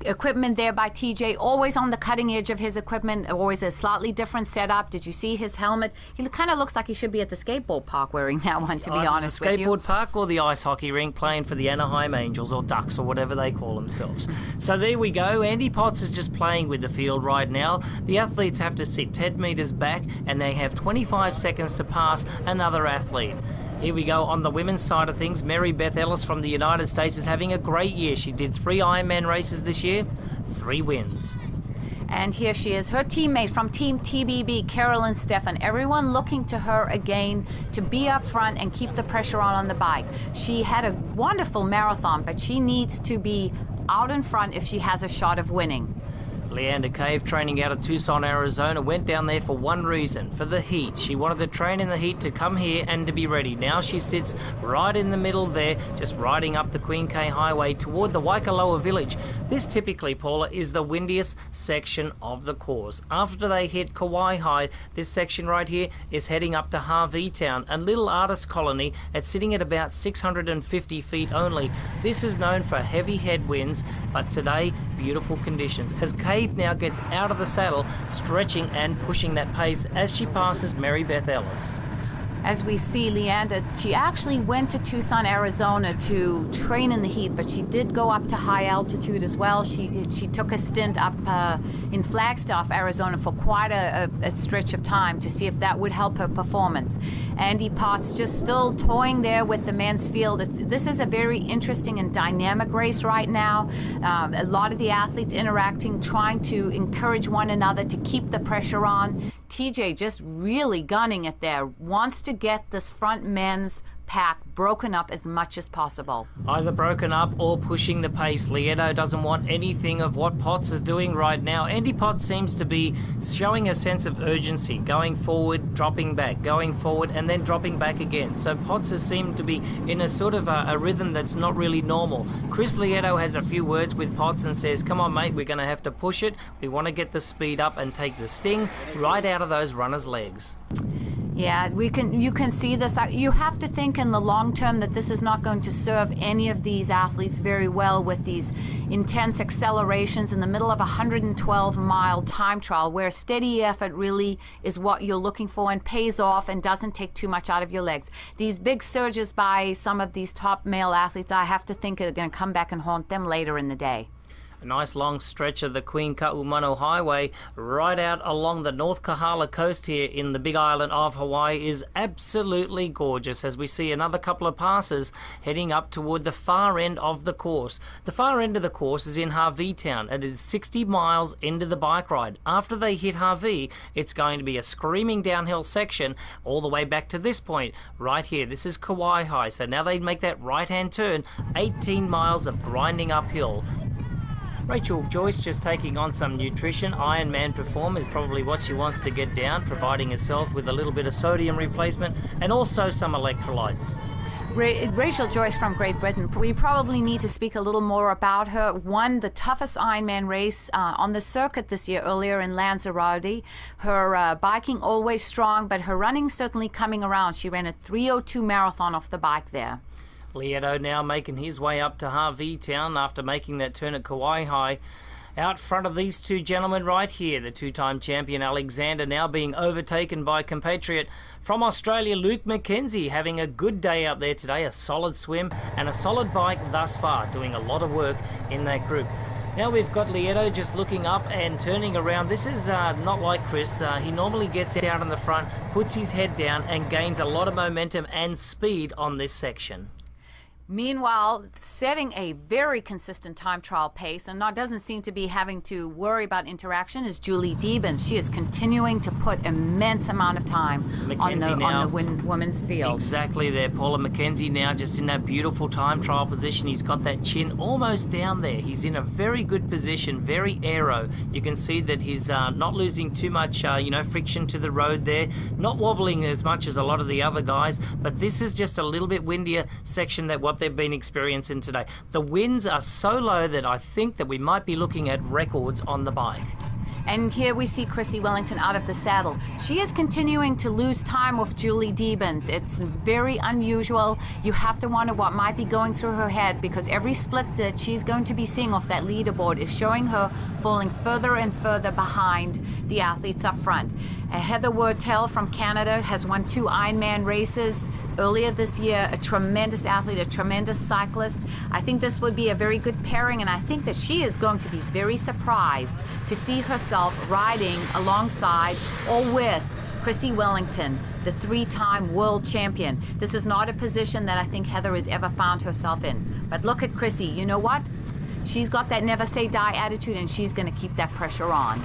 equipment there by TJ, always on the cutting edge of his equipment, always a slightly different setup. Did you see his helmet? He kind of looks like he should be at the skateboard park wearing that one, to be honest with you. The skateboard park or the ice hockey rink playing for the Anaheim Angels or Ducks or whatever they call themselves. So there we go. Andy Potts is just playing with the field right now. The athletes have to sit 10 metres back and they have 25 seconds to pass another athlete. Here we go on the women's side of things. Mary Beth Ellis from the United States is having a great year. She did 3 Ironman races this year, 3 wins. And here she is, her teammate from Team TBB, Carolyn Steffen. Everyone looking to her again to be up front and keep the pressure on the bike. She had a wonderful marathon, but she needs to be out in front if she has a shot of winning. Leander Cave, training out of Tucson, Arizona, went down there for one reason, for the heat. She wanted to train in the heat to come here and to be ready. Now she sits right in the middle there, just riding up the Queen K Highway toward the Waikoloa village. This typically, Paula, is the windiest section of the course. After they hit Kauai High, this section right here is heading up to Harvey Town, a little artist colony that's sitting at about 650 feet only. This is known for heavy headwinds, but today, beautiful conditions. As Cave now gets out of the saddle, stretching and pushing that pace as she passes Mary Beth Ellis. As we see Leander, she actually went to Tucson, Arizona to train in the heat, but she did go up to high altitude as well. She took a stint up in Flagstaff, Arizona for quite a stretch of time to see if that would help her performance. Andy Potts just still toying there with the men's field. This is a very interesting and dynamic race right now. A lot of the athletes interacting, trying to encourage one another to keep the pressure on. TJ just really gunning it there, wants to get this front men's pack broken up as much as possible. Either broken up or pushing the pace. Lieto doesn't want anything of what Potts is doing right now. Andy Potts seems to be showing a sense of urgency, going forward, dropping back, going forward, and then dropping back again. So Potts has seemed to be in a sort of a rhythm that's not really normal. Chris Lieto has a few words with Potts and says, come on mate, we're going to have to push it. We want to get the speed up and take the sting right out of those runners' legs. Yeah, you can see this. You have to think in the long term that this is not going to serve any of these athletes very well with these intense accelerations in the middle of a 112-mile time trial where steady effort really is what you're looking for and pays off and doesn't take too much out of your legs. These big surges by some of these top male athletes, I have to think are going to come back and haunt them later in the day. A nice long stretch of the Queen Ka'umano Highway right out along the North Kahala coast here in the Big Island of Hawaii is absolutely gorgeous, as we see another couple of passes heading up toward the far end of the course. The far end of the course is in Harvey Town. It is 60 miles into the bike ride. After they hit Harvey, it's going to be a screaming downhill section all the way back to this point right here. This is Kauai High. So now they make that right-hand turn, 18 miles of grinding uphill. Rachel Joyce just taking on some nutrition. Ironman perform is probably what she wants to get down, providing herself with a little bit of sodium replacement and also some electrolytes. Rachel Joyce from Great Britain. We probably need to speak a little more about her. Won the toughest Ironman race on the circuit this year, earlier in Lanzarote. Her biking always strong, but her running certainly coming around. She ran a 3:02 marathon off the bike there. Lieto now making his way up to Harvey Town after making that turn at Kauai High. Out front of these two gentlemen right here, the two-time champion Alexander now being overtaken by compatriot from Australia, Luke McKenzie, having a good day out there today, a solid swim and a solid bike thus far, doing a lot of work in that group. Now we've got Lieto just looking up and turning around. This is not like Chris. He normally gets out in the front, puts his head down and gains a lot of momentum and speed on this section. Meanwhile, setting a very consistent time trial pace and doesn't seem to be having to worry about interaction is Julie Deebens. She is continuing to put immense amount of time on the women's field. Exactly there, Paula. McKenzie now just in that beautiful time trial position. He's got that chin almost down there. He's in a very good position, very aero. You can see that he's not losing too much, friction to the road there, not wobbling as much as a lot of the other guys, but this is just a little bit windier section than what they've been experiencing today. The winds are so low that I think that we might be looking at records on the bike. And here we see Chrissy Wellington out of the saddle. She is continuing to lose time with Julie Deebens. It's very unusual. You have to wonder what might be going through her head, because every split that she's going to be seeing off that leaderboard is showing her falling further and further behind the athletes up front. Heather Wurtell from Canada has won 2 Ironman races earlier this year, a tremendous athlete, a tremendous cyclist. I think this would be a very good pairing, and I think that she is going to be very surprised to see herself riding alongside or with Chrissy Wellington, the 3-time world champion. This is not a position that I think Heather has ever found herself in. But look at Chrissy, you know what? She's got that never say die attitude, and she's going to keep that pressure on.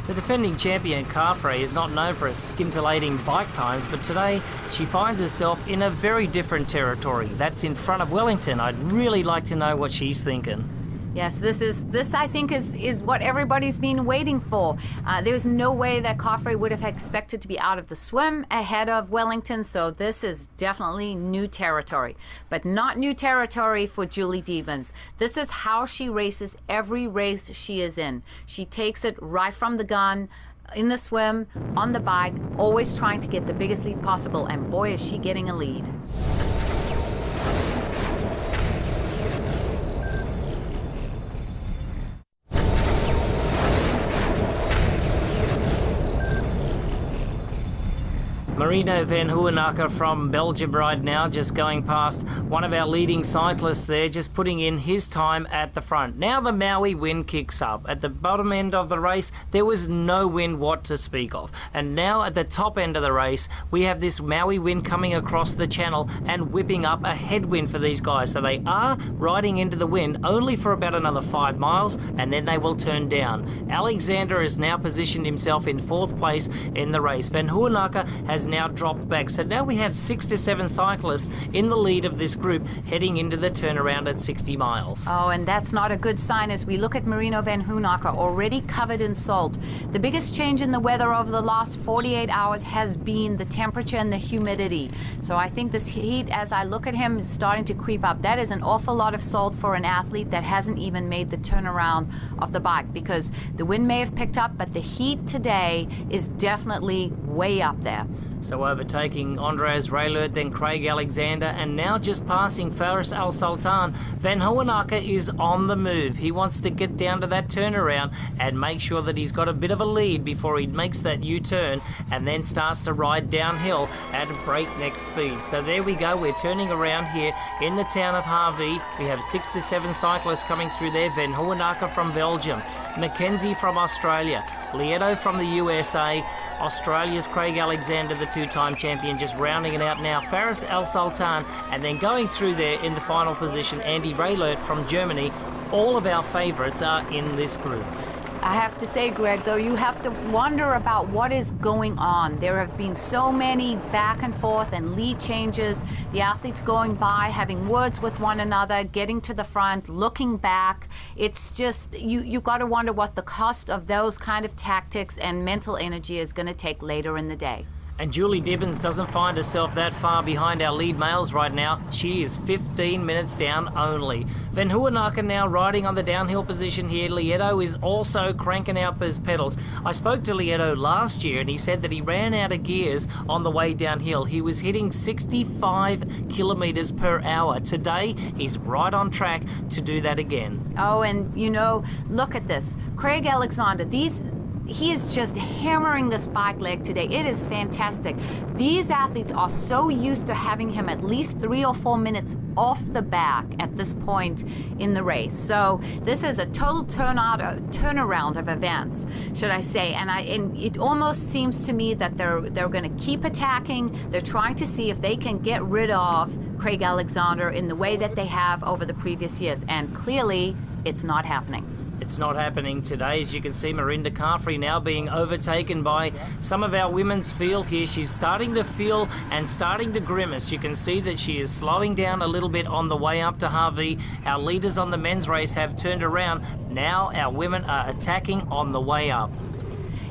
The defending champion Carfrey is not known for her scintillating bike times, but today she finds herself in a very different territory. That's in front of Wellington. I'd really like to know what she's thinking. Yes, this I think is what everybody's been waiting for. There's no way that Carfrey would have expected to be out of the swim ahead of Wellington, so this is definitely new territory. But not new territory for Julie Deebens. This is how she races every race she is in. She takes it right from the gun, in the swim, on the bike, always trying to get the biggest lead possible, and boy is she getting a lead. Marino Van Hoenacker from Belgium right now, just going past one of our leading cyclists there, just putting in his time at the front. Now the Maui wind kicks up. At the bottom end of the race, there was no wind what to speak of. And now at the top end of the race, we have this Maui wind coming across the channel and whipping up a headwind for these guys. So they are riding into the wind only for about another 5 miles, and then they will turn down. Alexander has now positioned himself in 4th place in the race. Van Hoenacker has now dropped back. So now we have 6 to 7 cyclists in the lead of this group heading into the turnaround at 60 miles. Oh, and that's not a good sign as we look at Marino Van Hoenacker already covered in salt. The biggest change in the weather over the last 48 hours has been the temperature and the humidity. So I think this heat, as I look at him, is starting to creep up. That is an awful lot of salt for an athlete that hasn't even made the turnaround of the bike, because the wind may have picked up, but the heat today is definitely way up there. So overtaking Andreas Raelert, then Craig Alexander, and now just passing Faris Al Sultan. Van Hohenacker is on the move. He wants to get down to that turnaround and make sure that he's got a bit of a lead before he makes that U-turn and then starts to ride downhill at breakneck speed. So there we go. We're turning around here in the town of Harvey. We have 6 to 7 cyclists coming through there. Van Hohenacker from Belgium, Mackenzie from Australia, Lieto from the USA, Australia's Craig Alexander, the 2-time champion, just rounding it out now. Faris Al Sultan, and then going through there in the final position, Andy Raelert from Germany. All of our favourites are in this group. I have to say, Greg, though, you have to wonder about what is going on. There have been so many back and forth and lead changes, the athletes going by, having words with one another, getting to the front, looking back. It's just, you got to wonder what the cost of those kind of tactics and mental energy is going to take later in the day. And Julie Dibbins doesn't find herself that far behind our lead males right now. She is 15 minutes down only. Van Hohenacker now riding on the downhill position here. Lieto is also cranking out those pedals. I spoke to Lieto last year and he said that he ran out of gears on the way downhill. He was hitting 65 kilometers per hour. Today, he's right on track to do that again. Oh, and you know, look at this. Craig Alexander, he is just hammering this bike leg today. It is fantastic. These athletes are so used to having him at least 3 or 4 minutes off the back at this point in the race. So this is a total turnaround of events, should I say. And it almost seems to me that they're going to keep attacking. They're trying to see if they can get rid of Craig Alexander in the way that they have over the previous years. And clearly, it's not happening. It's not happening today. As you can see, Marinda Caffrey now being overtaken by some of our women's field here. She's starting to feel and starting to grimace. You can see that she is slowing down a little bit on the way up to Harvey. Our leaders on the men's race have turned around. Now our women are attacking on the way up.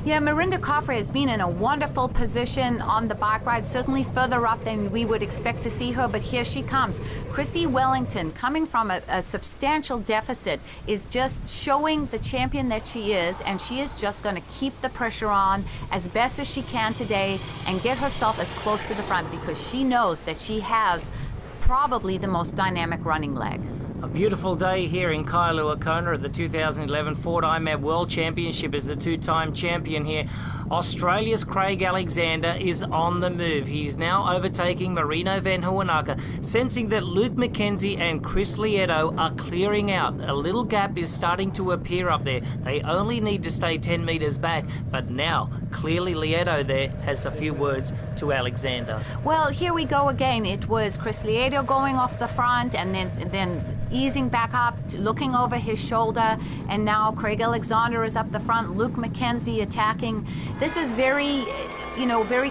Yeah, Marinda Caffrey has been in a wonderful position on the bike ride, certainly further up than we would expect to see her, but here she comes. Chrissy Wellington, coming from a substantial deficit, is just showing the champion that she is, and she is just going to keep the pressure on as best as she can today and get herself as close to the front because she knows that she has probably the most dynamic running leg. A beautiful day here in Kailua Kona at the 2011 Ford IMAB World Championship as the 2-time champion here. Australia's Craig Alexander is on the move. He's now overtaking Marino Van Hohenacker, sensing that Luke McKenzie and Chris Lieto are clearing out. A little gap is starting to appear up there. They only need to stay 10 metres back, but now clearly Lieto there has a few words to Alexander. Well, here we go again. It was Chris Lieto going off the front and then easing back up, looking over his shoulder, and now Craig Alexander is up the front, Luke McKenzie attacking. This is very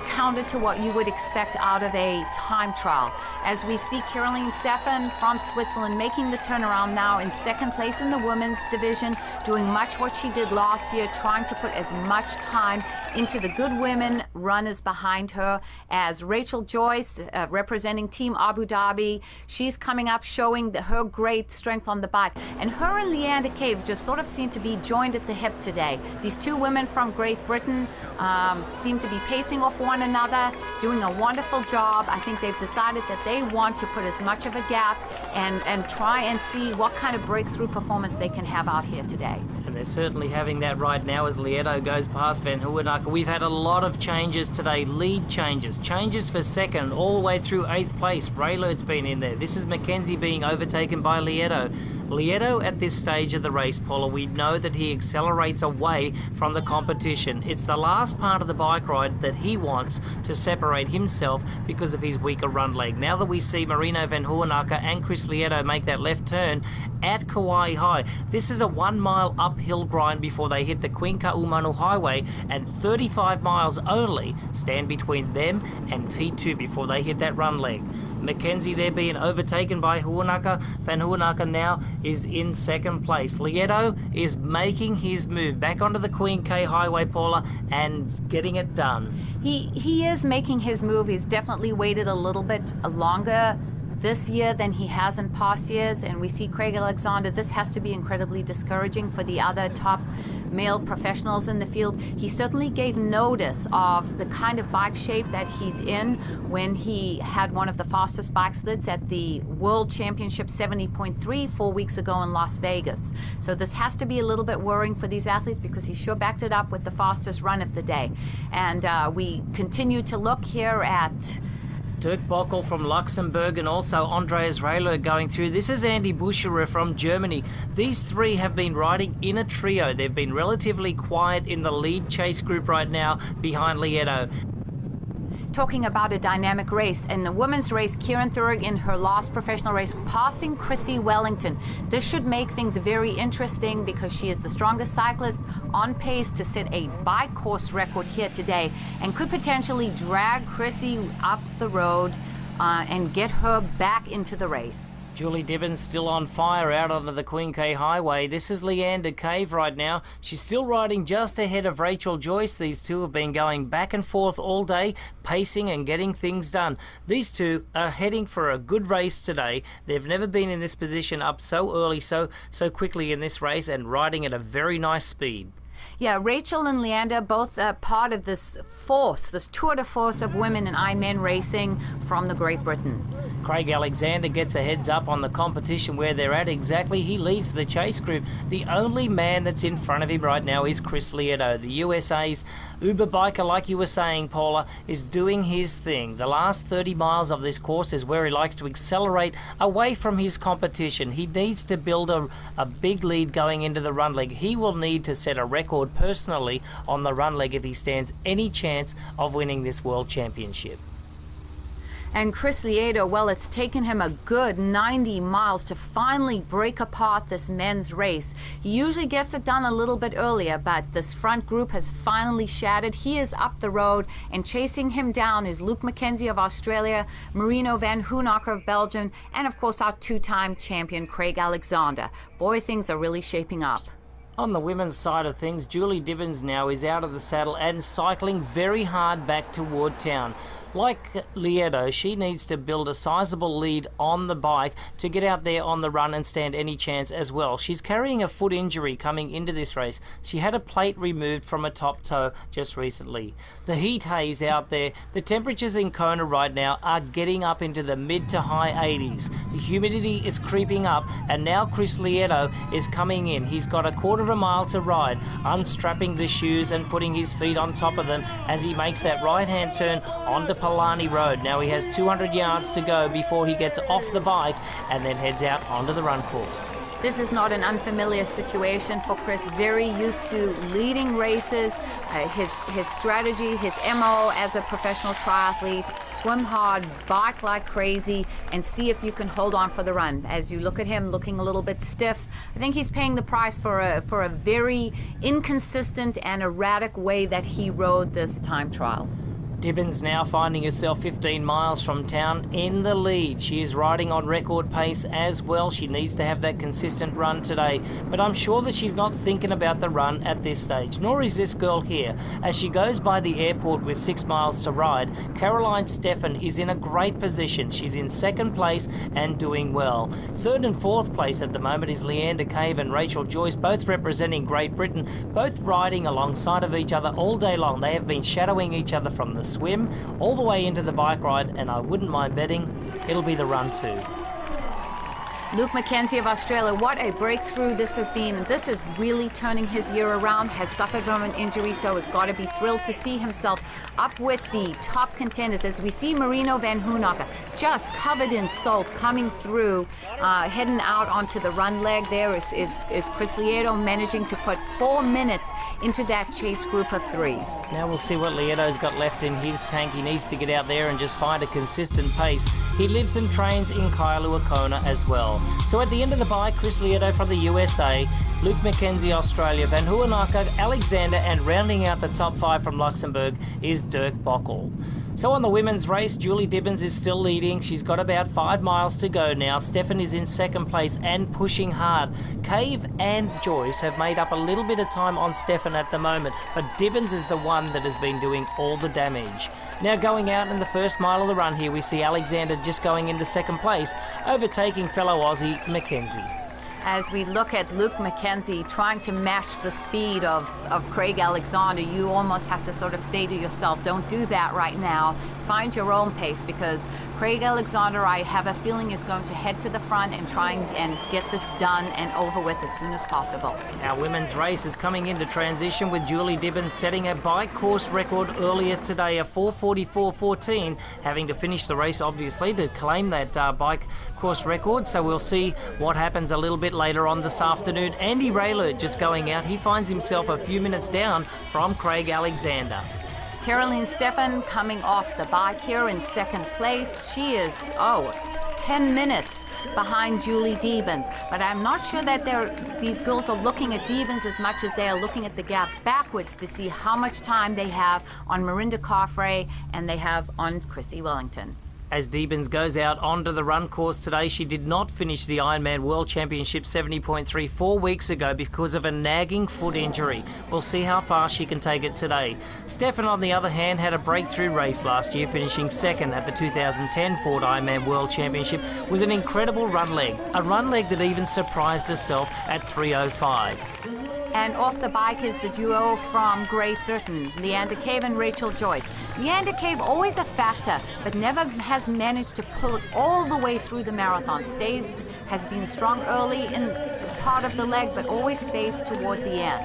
counter to what you would expect out of a time trial. As we see Caroline Steffen from Switzerland making the turnaround now in second place in the women's division, doing much what she did last year, trying to put as much time into the good women runners behind her. As Rachel Joyce, representing Team Abu Dhabi, she's coming up showing her great strength on the bike. And her and Leander Cave just sort of seem to be joined at the hip today. These two women from Great Britain seem to be pacing off one another, doing a wonderful job. I think they've decided that they want to put as much of a gap and try and see what kind of breakthrough performance they can have out here today. And they're certainly having that right now as Lieto goes past Van Hohenacker. We've had a lot of changes today, lead changes for second, all the way through 8th place. Raylert's been in there. This is McKenzie being overtaken by Lieto. Lieto at this stage of the race, Paula, we know that he accelerates away from the competition. It's the last part of the bike ride that he wants to separate himself because of his weaker run leg. Now that we see Marino Van Hohenacker and Chris Lieto make that left turn at Kauai High, this is a 1 mile uphill grind before they hit the Queen Ka'umanu Highway, and 35 miles only stand between them and T2 before they hit that run leg. McKenzie there being overtaken by Hohenacker. Van Hohenacker now is in second place. Lieto is making his move back onto the Queen K Highway, Paula, and getting it done. He is making his move. He's definitely waited a little bit longer this year than he has in past years, and we see Craig Alexander. This has to be incredibly discouraging for the other top male professionals in the field. He certainly gave notice of the kind of bike shape that he's in when he had one of the fastest bike splits at the World Championship 70.3 4 weeks ago in Las Vegas. So this has to be a little bit worrying for these athletes, because he sure backed it up with the fastest run of the day. And we continue to look here at Dirk Bockel from Luxembourg and also Andreas Rehler going through. This is Andy Bucherer from Germany. These three have been riding in a trio. They've been relatively quiet in the lead chase group right now behind Lieto. talking about a dynamic race. In the women's race, Kieran Thurg in her last professional race, passing Chrissy Wellington. This should make things very interesting because she is the strongest cyclist on pace to set a bike course record here today and could potentially drag Chrissy up the road and get her back into the race. Julie Dibbins still on fire out onto the Queen K Highway. This is Leander Cave right now. She's still riding just ahead of Rachel Joyce. These two have been going back and forth all day, pacing and getting things done. These two are heading for a good race today. They've never been in this position up so early, so quickly in this race, and riding at a very nice speed. Yeah, Rachel and Leander both part of this force, this tour de force of women in Ironman racing from the Great Britain. Craig Alexander gets a heads up on the competition where they're at exactly. He leads the chase group. The only man that's in front of him right now is Chris Lieto. The USA's Uber biker, like you were saying, Paula, is doing his thing. The last 30 miles of this course is where he likes to accelerate away from his competition. He needs to build a big lead going into the run leg. He will need to set a record personally on the run leg if he stands any chance of winning this World Championship. And Chris Lieto, well, it's taken him a good 90 miles to finally break apart this men's race. He usually gets it done a little bit earlier, but this front group has finally shattered. He is up the road, and chasing him down is Luke McKenzie of Australia, Marino van Hoenacker of Belgium, and of course our two-time champion Craig Alexander. Boy, things are really shaping up. On the women's side of things, Julie Dibbins now is out of the saddle and cycling very hard back toward town. Like Lieto, she needs to build a sizable lead on the bike to get out there on the run and stand any chance as well. She's carrying a foot injury coming into this race. She had a plate removed from a top toe just recently. The heat haze out there, the temperatures in Kona right now are getting up into the mid to high 80s. The humidity is creeping up, and now Chris Lieto is coming in. He's got a quarter of a mile to ride, unstrapping the shoes and putting his feet on top of them as he makes that right-hand turn onto Palani Road. Now he has 200 yards to go before he gets off the bike and then heads out onto the run course. This is not an unfamiliar situation for Chris. Very used to leading races. His strategy, his MO as a professional triathlete: swim hard, bike like crazy, and see if you can hold on for the run. As you look at him looking a little bit stiff, I think he's paying the price for a very inconsistent and erratic way that he rode this time trial. Dibbins now finding herself 15 miles from town in the lead. She is riding on record pace as well. She needs to have that consistent run today, but I'm sure that she's not thinking about the run at this stage, nor is this girl here. As she goes by the airport with 6 miles to ride, Caroline Steffen is in a great position. She's in second place and doing well. Third and fourth place at the moment is Leander Cave and Rachel Joyce, both representing Great Britain, both riding alongside of each other all day long. They have been shadowing each other from the swim all the way into the bike ride, and I wouldn't mind betting it'll be the run too. Luke McKenzie of Australia, what a breakthrough this has been. This is really turning his year around, has suffered from an injury, so has got to be thrilled to see himself up with the top contenders. As we see Marino van Hoenacker just covered in salt coming through, heading out onto the run leg. There is Chris Lieto managing to put 4 minutes into that chase group of 3. Now we'll see what Lieto's got left in his tank. He needs to get out there and just find a consistent pace. He lives and trains in Kailua Kona as well. So at the end of the bike, Chris Lieto from the USA, Luke McKenzie, Australia, Van Hoenacker, Alexander, and rounding out the top 5 from Luxembourg is Dirk Bockel. So on the women's race, Julie Dibbins is still leading. She's got about 5 miles to go now. Stefan is in second place and pushing hard. Cave and Joyce have made up a little bit of time on Stefan at the moment, but Dibbins is the one that has been doing all the damage. Now going out in the first mile of the run here, we see Alexander just going into second place, overtaking fellow Aussie Mackenzie. As we look at Luke Mackenzie trying to match the speed of Craig Alexander, you almost have to sort of say to yourself, don't do that right now. Find your own pace, because Craig Alexander, I have a feeling, is going to head to the front and try and get this done and over with as soon as possible. Our women's race is coming into transition with Julie Dibbins setting a bike course record earlier today, a 4:44.14, having to finish the race obviously to claim that bike course record. So we'll see what happens a little bit later on this afternoon. Andy Raylert just going out. He finds himself a few minutes down from Craig Alexander. Caroline Stefan coming off the bike here in second place. She is, 10 minutes behind Julie Dibbins. But I'm not sure that these girls are looking at Dibbins as much as they are looking at the gap backwards to see how much time they have on Mirinda Carfrae and they have on Chrissy Wellington. As Dibbins goes out onto the run course today, she did not finish the Ironman World Championship 70.3 4 weeks ago because of a nagging foot injury. We'll see how far she can take it today. Stefan, on the other hand, had a breakthrough race last year, finishing second at the 2010 Ford Ironman World Championship with an incredible run leg. A run leg that even surprised herself at 3:05. And off the bike is the duo from Great Britain, Leander Cave and Rachel Joyce. Leander Cave, always a factor, but never has managed to pull it all the way through the marathon. Has been strong early in part of the leg, but always fades toward the end.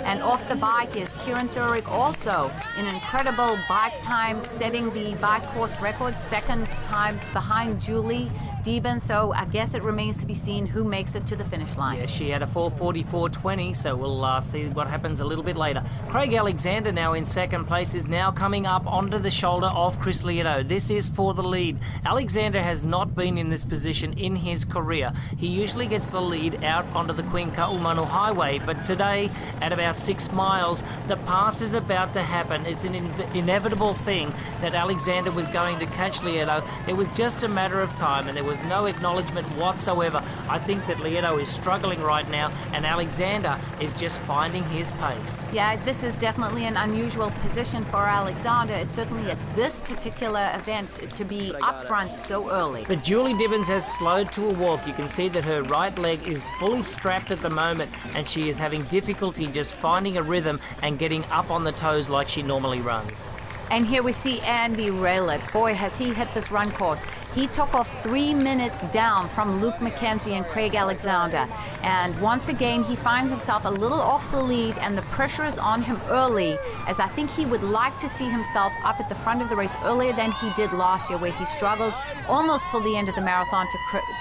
And off the bike is Kieran Thurick, also an incredible bike time, setting the bike course record, second time behind Julie Dibbins. So I guess it remains to be seen who makes it to the finish line. Yeah, she had a 4:44.20, so we'll see what happens a little bit later. Craig Alexander now in second place is now coming up onto the shoulder of Chris Lieto. This is for the lead. Alexander has not been in this position in his career. He usually gets the lead out onto the Queen Ka'umanu Highway, but today at about 6 miles, the pass is about to happen. It's an inevitable thing that Alexander was going to catch Lieto. It was just a matter of time, and there was no acknowledgement whatsoever. I think that Lieto is struggling right now, and Alexander is just finding his pace. Yeah, this is definitely an unusual position for Alexander. It's certainly at this particular event to be up front so early. But Julie Dibbins has slowed to a walk. You can see that her right leg is fully strapped at the moment, and she is having difficulty just finding a rhythm and getting up on the toes like she normally runs. And here we see Andy Raylett. Boy, has he hit this run course. He took off 3 minutes down from Luke Mackenzie and Craig Alexander. And once again, he finds himself a little off the lead, and the pressure is on him early, as I think he would like to see himself up at the front of the race earlier than he did last year, where he struggled almost till the end of the marathon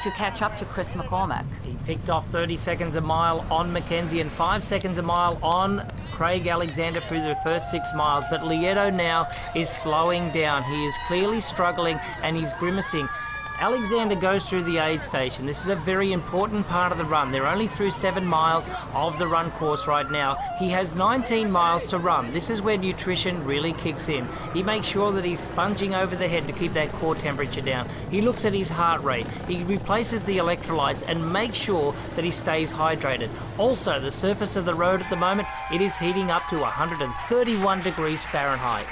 to catch up to Chris McCormack. He picked off 30 seconds a mile on Mackenzie and 5 seconds a mile on Craig Alexander through the first 6 miles. But Lieto now is slowing down. He is clearly struggling and he's grimacing. Alexander goes through the aid station. This is a very important part of the run. They're only through 7 miles of the run course right now. He has 19 miles to run. This is where nutrition really kicks in. He makes sure that he's sponging over the head to keep that core temperature down. He looks at his heart rate. He replaces the electrolytes and makes sure that he stays hydrated. Also, the surface of the road at the moment, it is heating up to 131 degrees Fahrenheit.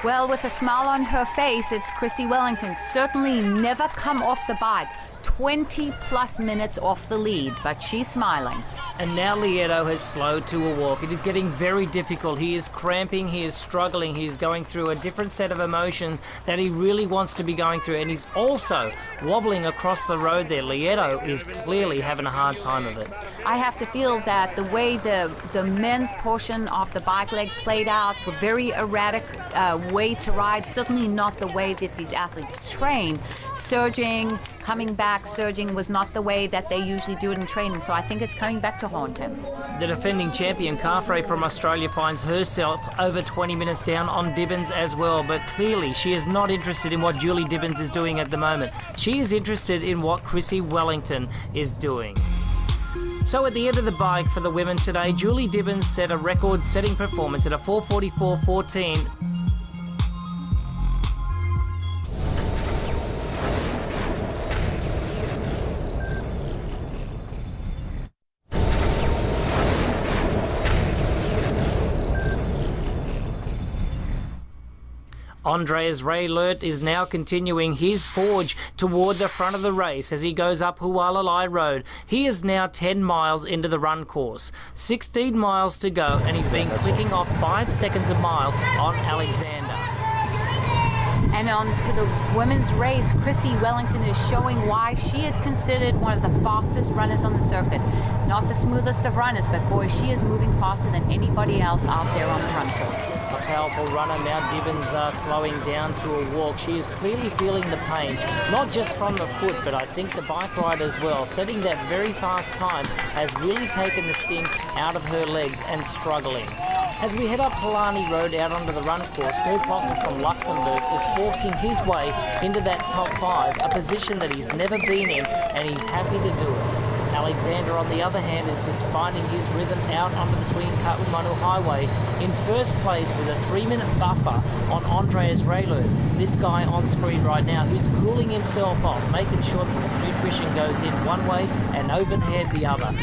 Well, with a smile on her face, it's Chrissy Wellington. Certainly never come off the bike. 20 plus minutes off the lead, but she's smiling. And now Lieto has slowed to a walk. It is getting very difficult. He is cramping, he is struggling, he's going through a different set of emotions that he really wants to be going through, and he's also wobbling across the road there. Lieto is clearly having a hard time of it. I have to feel that the way the men's portion of the bike leg played out, were very erratic way to ride, certainly not the way that these athletes train. Surging, coming back, surging was not the way that they usually do it in training, so I think it's coming back to haunt him. The defending champion, Carfrae from Australia, finds herself over 20 minutes down on Dibbins as well, but clearly she is not interested in what Julie Dibbins is doing at the moment. She is interested in what Chrissy Wellington is doing. So at the end of the bike for the women today, Julie Dibbins set a record-setting performance at a 4:44.14. Andreas Raelert is now continuing his forge toward the front of the race as he goes up Hualalai Road. He is now 10 miles into the run course. 16 miles to go, and he's been clicking off 5 seconds a mile on Alexander. And on to the women's race, Chrissy Wellington is showing why she is considered one of the fastest runners on the circuit. Not the smoothest of runners, but boy, she is moving faster than anybody else out there on the run course. A powerful runner. Now Gibbons slowing down to a walk. She is clearly feeling the pain, not just from the foot, but I think the bike ride as well. Setting that very fast time has really taken the sting out of her legs and struggling. As we head up Palani Road out onto the run course, Dirk Bottle from Luxembourg is forcing his way into that top 5, a position that he's never been in, and he's happy to do it. Alexander, on the other hand, is just finding his rhythm out onto the Queen Kaumanu Highway in first place with a 3-minute buffer on Andreas Raelert. This guy on screen right now who's cooling himself off, making sure that the nutrition goes in one way and over the head the other.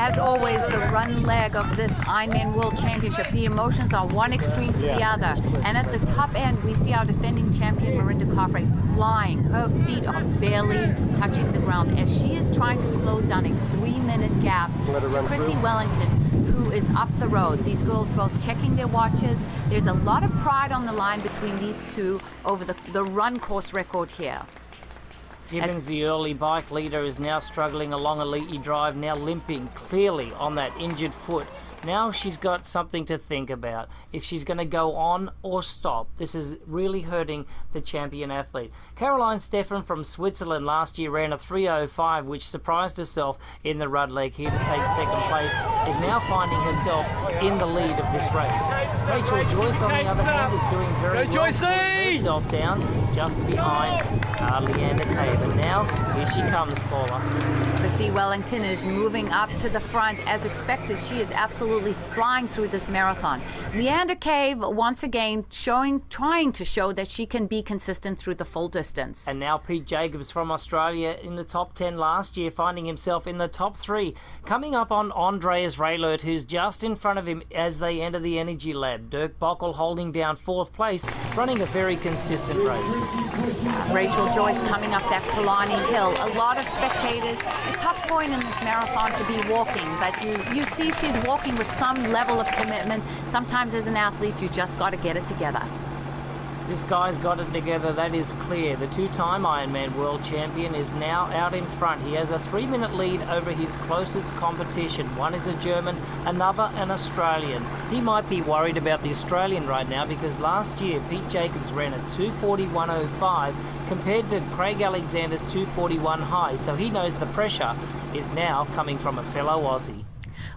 As always, the run leg of this Ironman World Championship, the emotions are one extreme to the other. And at the top end, we see our defending champion, Marinda Carfrae, flying. Her feet are barely touching the ground as she is trying to close down a 3-minute gap to Chrissy Wellington, who is up the road. These girls both checking their watches. There's a lot of pride on the line between these two over the run course record here. Gibbons, the early bike leader, is now struggling along Elite Drive, now limping clearly on that injured foot. Now she's got something to think about, if she's going to go on or stop. This is really hurting the champion athlete. Caroline Steffen from Switzerland last year ran a 3:05, which surprised herself in the Rudd leg here to take second place, is now finding herself in the lead of this race. Rachel Joyce, on the other hand, is doing very well, putting herself down just behind Leander Cave. And now, here she comes, Paula. Chrissy Wellington is moving up to the front as expected. She is absolutely flying through this marathon. Leander Cave, once again, trying to show that she can be consistent through the full distance. And now Pete Jacobs from Australia in the top 10 last year, finding himself in the top 3. Coming up on Andreas Raelert, who's just in front of him as they enter the Energy Lab. Dirk Bockel holding down 4th place, running a very consistent race. Rachel Joyce coming up that Palani Hill. A lot of spectators. A tough point in this marathon to be walking, but you see she's walking with some level of commitment. Sometimes as an athlete, you just got to get it together. This guy's got it together, that is clear. The 2-time Ironman world champion is now out in front. He has a 3-minute lead over his closest competition. One is a German, another an Australian. He might be worried about the Australian right now because last year Pete Jacobs ran a 2:41.05 compared to Craig Alexander's 2:41 high, so he knows the pressure is now coming from a fellow Aussie.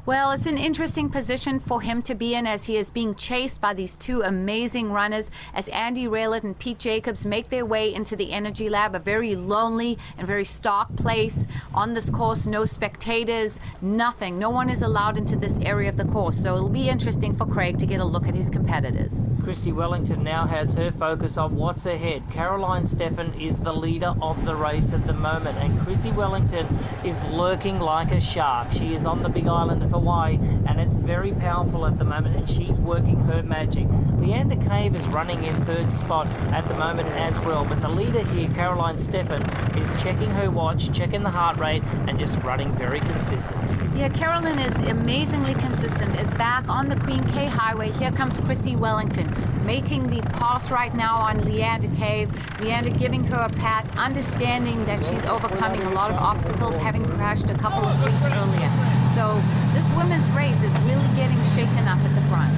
Well, it's an interesting position for him to be in as he is being chased by these two amazing runners as Andy Raelert and Pete Jacobs make their way into the Energy Lab, a very lonely and very stark place. On this course, no spectators, nothing. No one is allowed into this area of the course, so it'll be interesting for Craig to get a look at his competitors. Chrissy Wellington now has her focus on what's ahead. Caroline Steffen is the leader of the race at the moment, and Chrissy Wellington is lurking like a shark. She is on the big island of Hawaii, and it's very powerful at the moment, and she's working her magic. Leander Cave is running in 3rd spot at the moment as well, but the leader here, Caroline Steffen, is checking her watch, checking the heart rate, and just running very consistent. Yeah, Carolyn is amazingly consistent. Is back on the Queen K Highway. Here comes Chrissy Wellington, making the pass right now on Leander Cave. Leander giving her a pat, understanding that she's overcoming a lot of obstacles, having crashed a couple of weeks earlier. So this women's race is really getting shaken up at the front.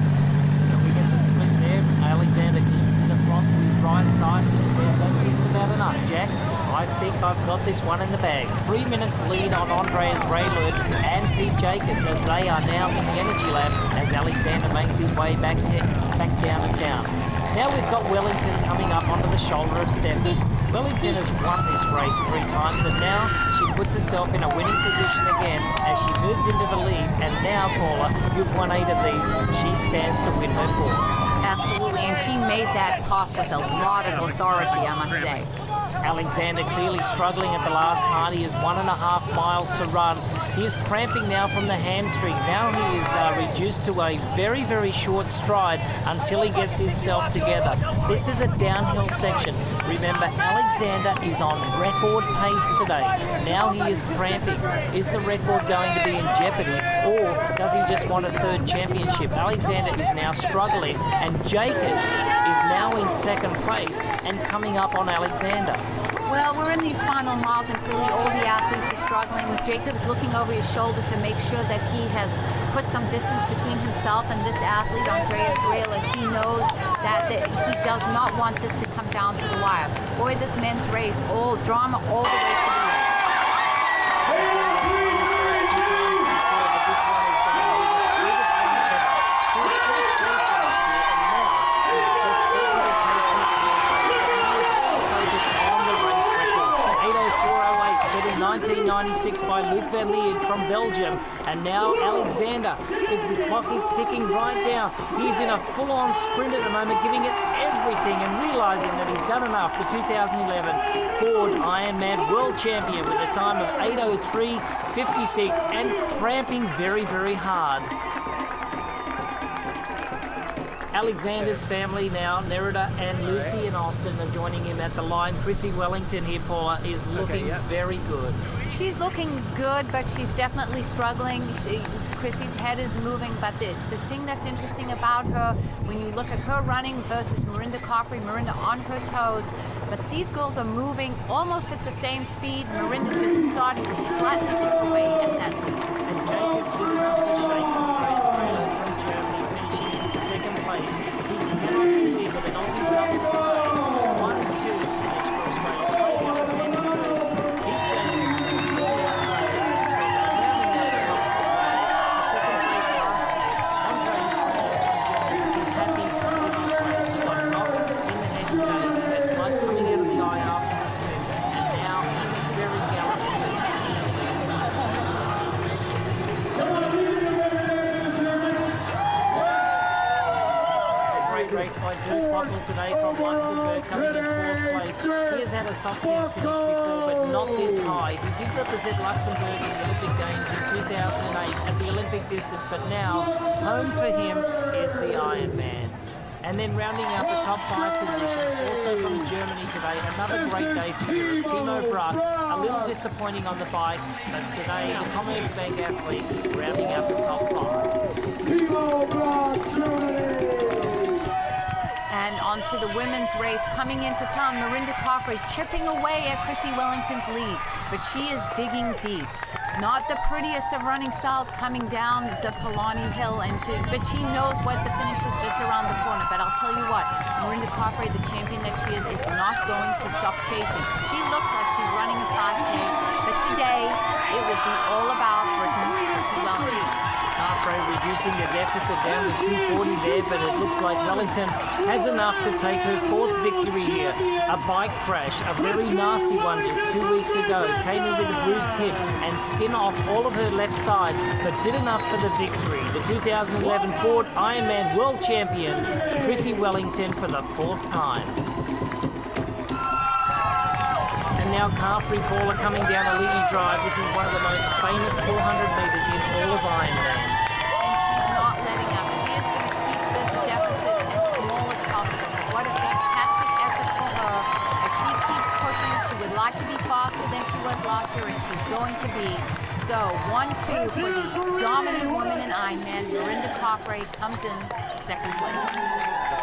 So we get the split there. Alexander keeps it across to his right side and says that's just about enough, Jack. I think I've got this one in the bag. 3 minutes lead on Andreas Raelert and Pete Jacobs as they are now in the Energy Lab as Alexander makes his way back down to town. Now we've got Wellington coming up onto the shoulder of Steffen. Wellington has won this race 3 times, and now she puts herself in a winning position again as she moves into the lead. And now, Paula, you've won 8 of these. She stands to win her 4th. Absolutely, and she made that toss with a lot of authority, I must say. Alexander clearly struggling at the last part. He has 1.5 miles to run. He is cramping now from the hamstrings. Now he is reduced to a very, very short stride until he gets himself together. This is a downhill section. Remember, Alexander is on record pace today. Now he is cramping. Is the record going to be in jeopardy, or does he just want a third championship? Alexander is now struggling, and Jacobs is now in second place and coming up on Alexander. Well, we're in these final miles, and clearly all the athletes are struggling. Jacob's looking over his shoulder to make sure that he has put some distance between himself and this athlete, Andreas Rehler. He knows that he does not want this to come down to the wire. Boy, this men's race, all drama all the way to the end. By Luc Van Lierde from Belgium, and now Alexander. The clock is ticking right down. He's in a full-on sprint at the moment, giving it everything and realizing that he's done enough. The 2011 Ford Ironman World Champion with a time of 8:03.56 and cramping very, very hard. Alexander's family now, Nerida and Lucy and Austin, are joining him at the line. Chrissy Wellington here, Paula, is looking very good. She's looking good, but she's definitely struggling. Chrissy's head is moving, but the thing that's interesting about her, when you look at her running versus Mirinda Coffrey, Mirinda on her toes, but these girls are moving almost at the same speed. Mirinda just started to slightly chip away at that. And Jacobs did enough to shake Andreas Rehler from Germany, finishing in second place. He cannot believe that an Aussie double today. 1-2 finish for Australia. Craig Alexander first. Keith Jacobs from Sydney, Australia, second. Rounding out the top three. The second place last year, Andreas Rehler from Germany, happy with his race. He got knocked in the head today. He had blood coming out of the eye after the swim, and now very gallantly. Great race by Dirk Bockel today from Luxembourg, coming in fourth place. He has had a top 10 finish before, but not this high. He did represent Luxembourg in the Olympic Games in 2008 at the Olympic distance, but now home for him is the Ironman. And then rounding out the top 5 position, also from Germany today, another great day for Europe. Timo Bruck, a little disappointing on the bike, but today the Commerzbank athlete rounding out the top 5. Timo Bruck, Germany! And on to the women's race. Coming into town, Mirinda Coffrey chipping away at Chrissy Wellington's lead, but she is digging deep. Not the prettiest of running styles coming down the Palani Hill, but she knows what the finish is just around the corner. But I'll tell you what, Mirinda Coffrey, the champion that she is not going to stop chasing. She looks like she's running a 5K, but today it will be all about Britain's Chrissy Wellington. Coffrey reducing the deficit down to 240 there, but it looks like Wellington has enough to take her fourth victory here. A bike crash, a very nasty one just 2 weeks ago, came in with a bruised hip and skin off all of her left side, but did enough for the victory. The 2011 Ford Ironman World Champion, Chrissy Wellington, for the fourth time. And now Carfrey Paula coming down a Lily Drive. This is one of the most famous 400 metres in all of Ironman. And she's not letting up. She is going to keep this deficit as small as possible. What a fantastic effort for her. As she keeps pushing, she would like to be faster than she was last year, and she's going to be. So 1-2 for the dominant woman in Ironman. Mirinda Coffrey comes in second place.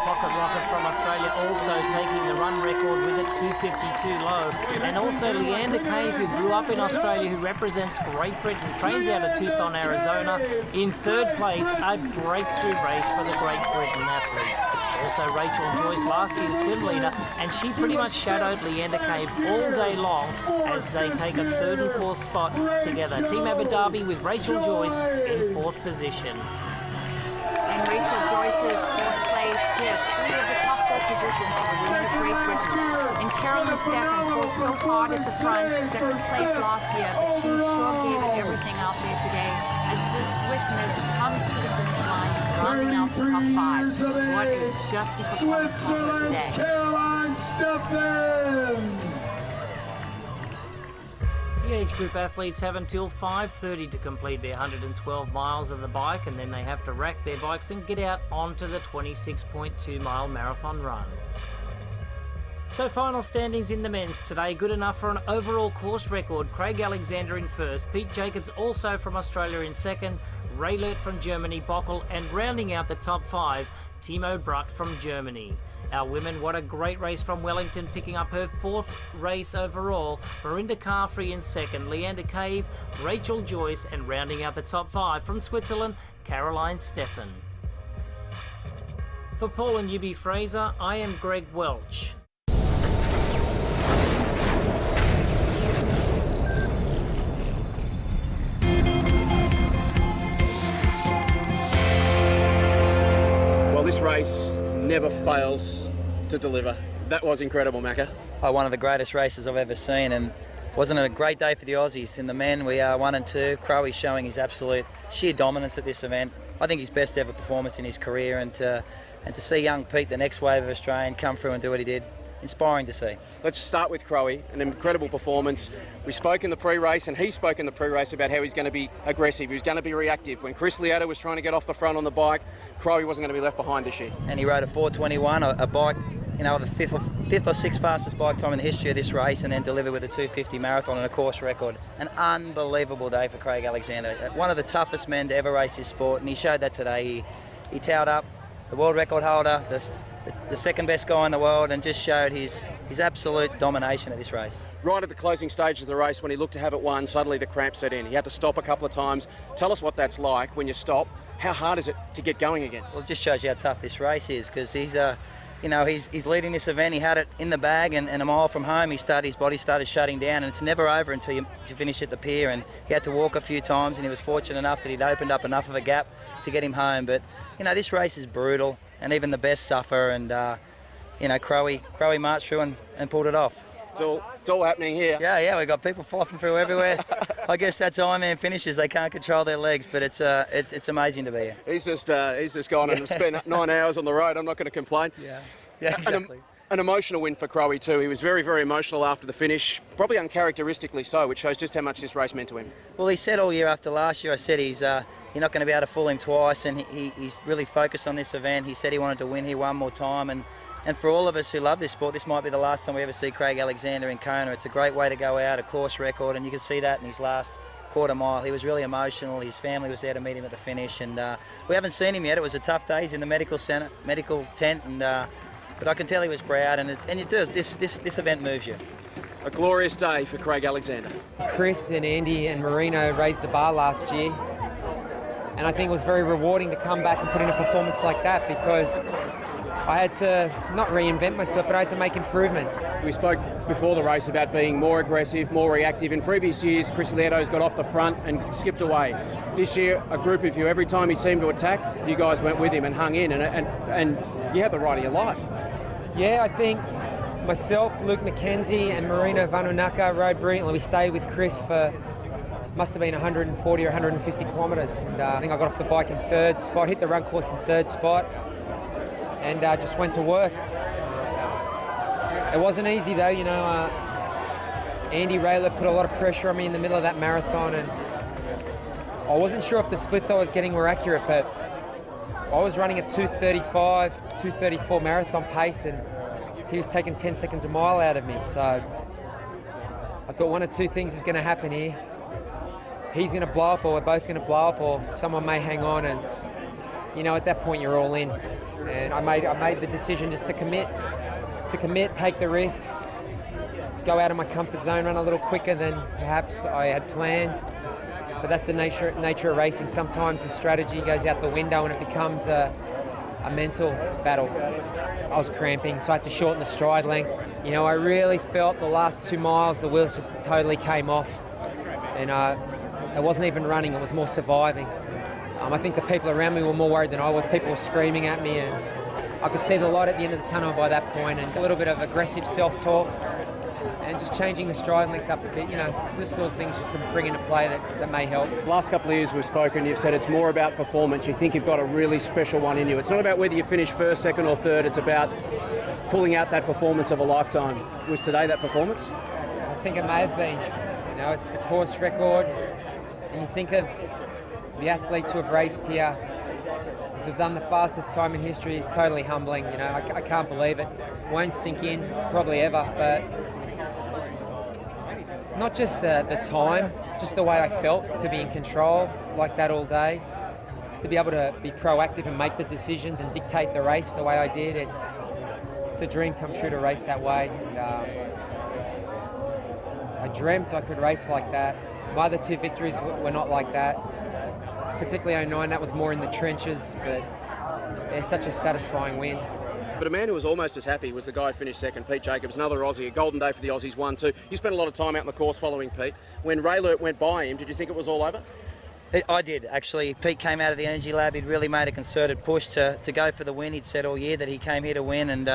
Pocket Rocket from Australia also taking the run record with it, 2:52 low. And also Leander Cave, who grew up in Australia, who represents Great Britain, trains out of Tucson, Arizona, in third place, a breakthrough race for the Great Britain athlete. Also Rachel Joyce, last year's swim leader, and she pretty much shadowed Leander Cave all day long as they take a third and fourth spot together. Team Abu Dhabi with Rachel Joyce in fourth position. And Rachel Joyce's fourth place gives 3 of the top 4 positions to the women of Great Britain. And Carolyn Steffen fought so hard at the front, second place last year, but she sure gave it everything out there today as the Swiss Miss comes to the finish line. rounding out the top 5. What a gutsy performance from her Switzerland's today. Caroline Steffen. The age group athletes have until 5:30 to complete their 112 miles of the bike, and then they have to rack their bikes and get out onto the 26.2-mile marathon run. So final standings in the men's today, good enough for an overall course record. Craig Alexander in first, Pete Jacobs also from Australia in second, Ray Lert from Germany, Bockel, and rounding out the top 5, Timo Bruck from Germany. Our women, what a great race from Wellington, picking up her 4th race overall. Marinda Carfrey in second, Leander Cave, Rachel Joyce, and rounding out the top 5 from Switzerland, Caroline Steffen. For Paul and Yubi Fraser, I am Greg Welch. Well, this race never fails to deliver. That was incredible, Macca. One of the greatest races I've ever seen, and wasn't it a great day for the Aussies? In the men, we are 1 and 2. Crowe's showing his absolute sheer dominance at this event. I think his best ever performance in his career, and to see young Pete, the next wave of Australian, come through and do what he did, inspiring to see. Let's start with Crowe, an incredible performance. We spoke in the pre-race, and he spoke in the pre-race about how he's going to be aggressive, he was going to be reactive. When Chris Leota was trying to get off the front on the bike, Crowe wasn't going to be left behind this year. And he rode a 4:21, a bike, you know, the fifth or sixth fastest bike time in the history of this race, and then delivered with a 2:50 marathon and a course record. An unbelievable day for Craig Alexander. One of the toughest men to ever race this sport, and he showed that today. He towed up the world record holder, the second best guy in the world, and just showed his absolute domination at this race. Right at the closing stage of the race, when he looked to have it won, suddenly the cramp set in. He had to stop a couple of times. Tell us what that's like when you stop. How hard is it to get going again? Well, it just shows you how tough this race is, because he's leading this event. He had it in the bag, and a mile from home, his body started shutting down, and it's never over until you finish at the pier. And he had to walk a few times, and he was fortunate enough that he'd opened up enough of a gap to get him home. But this race is brutal, and even the best suffer. And Crowe marched through and pulled it off. It's all happening here. Yeah, we've got people flopping through everywhere. I guess that's Ironman finishes. They can't control their legs, but it's amazing to be here. He's just gone and spent 9 hours on the road. I'm not going to complain. Yeah, exactly. An emotional win for Crowe too. He was very, very emotional after the finish, probably uncharacteristically so, which shows just how much this race meant to him. Well, he said all year after last year, I said you're not going to be able to fool him twice, and he's really focused on this event. He said he wanted to win here one more time, and for all of us who love this sport, this might be the last time we ever see Craig Alexander in Kona. It's a great way to go out, a course record, and you can see that in his last quarter mile. He was really emotional. His family was there to meet him at the finish, and we haven't seen him yet. It was a tough day. He's in the medical tent, and but I can tell he was proud, and it does. This event moves you. A glorious day for Craig Alexander. Chris and Andy and Marino raised the bar last year, and I think it was very rewarding to come back and put in a performance like that, because I had to not reinvent myself, but I had to make improvements. We spoke before the race about being more aggressive, more reactive. In previous years, Chris Leoto's got off the front and skipped away. This year, a group of you, every time he seemed to attack, you guys went with him and hung in, and you had the ride of your life. Yeah, I think myself, Luke McKenzie and Marino Vanunaka rode brilliantly. We stayed with Chris for, must have been 140 or 150 kilometres. And I think I got off the bike in 3rd spot, hit the run course in 3rd spot, and just went to work. It wasn't easy though, Andy Rayler put a lot of pressure on me in the middle of that marathon, and I wasn't sure if the splits I was getting were accurate, but I was running at 2:35, 2:34 marathon pace, and he was taking 10 seconds a mile out of me. So I thought one of two things is going to happen here. He's going to blow up, or we're both going to blow up, or someone may hang on. And at that point you're all in. And I made the decision just to commit, take the risk, go out of my comfort zone, run a little quicker than perhaps I had planned. But that's the nature of racing. Sometimes the strategy goes out the window and it becomes a mental battle. I was cramping, so I had to shorten the stride length. I really felt the last 2 miles, the wheels just totally came off. And it wasn't even running, it was more surviving. I think the people around me were more worried than I was. People were screaming at me, and I could see the light at the end of the tunnel by that point, and a little bit of aggressive self-talk. and just changing the stride length up a bit, just sort of things you can bring into play that may help. Last couple of years we've spoken, you've said it's more about performance. You think you've got a really special one in you. It's not about whether you finish first, second or third, it's about pulling out that performance of a lifetime. Was today that performance? I think it may have been. It's the course record, and you think of the athletes who have raced here, to have done the fastest time in history is totally humbling. I can't believe it. Won't sink in, probably ever, but not just the time, just the way I felt to be in control like that all day, to be able to be proactive and make the decisions and dictate the race the way I did. It's a dream come true to race that way. And, I dreamt I could race like that. My other two victories were not like that. Particularly 09, that was more in the trenches, but it's such a satisfying win. But a man who was almost as happy was the guy who finished second, Pete Jacobs, another Aussie. A golden day for the Aussies, 1-2. You spent a lot of time out on the course following Pete. When Ray Lurt went by him, did you think it was all over? I did, actually. Pete came out of the Energy Lab. He'd really made a concerted push to go for the win. He'd said all year that he came here to win, and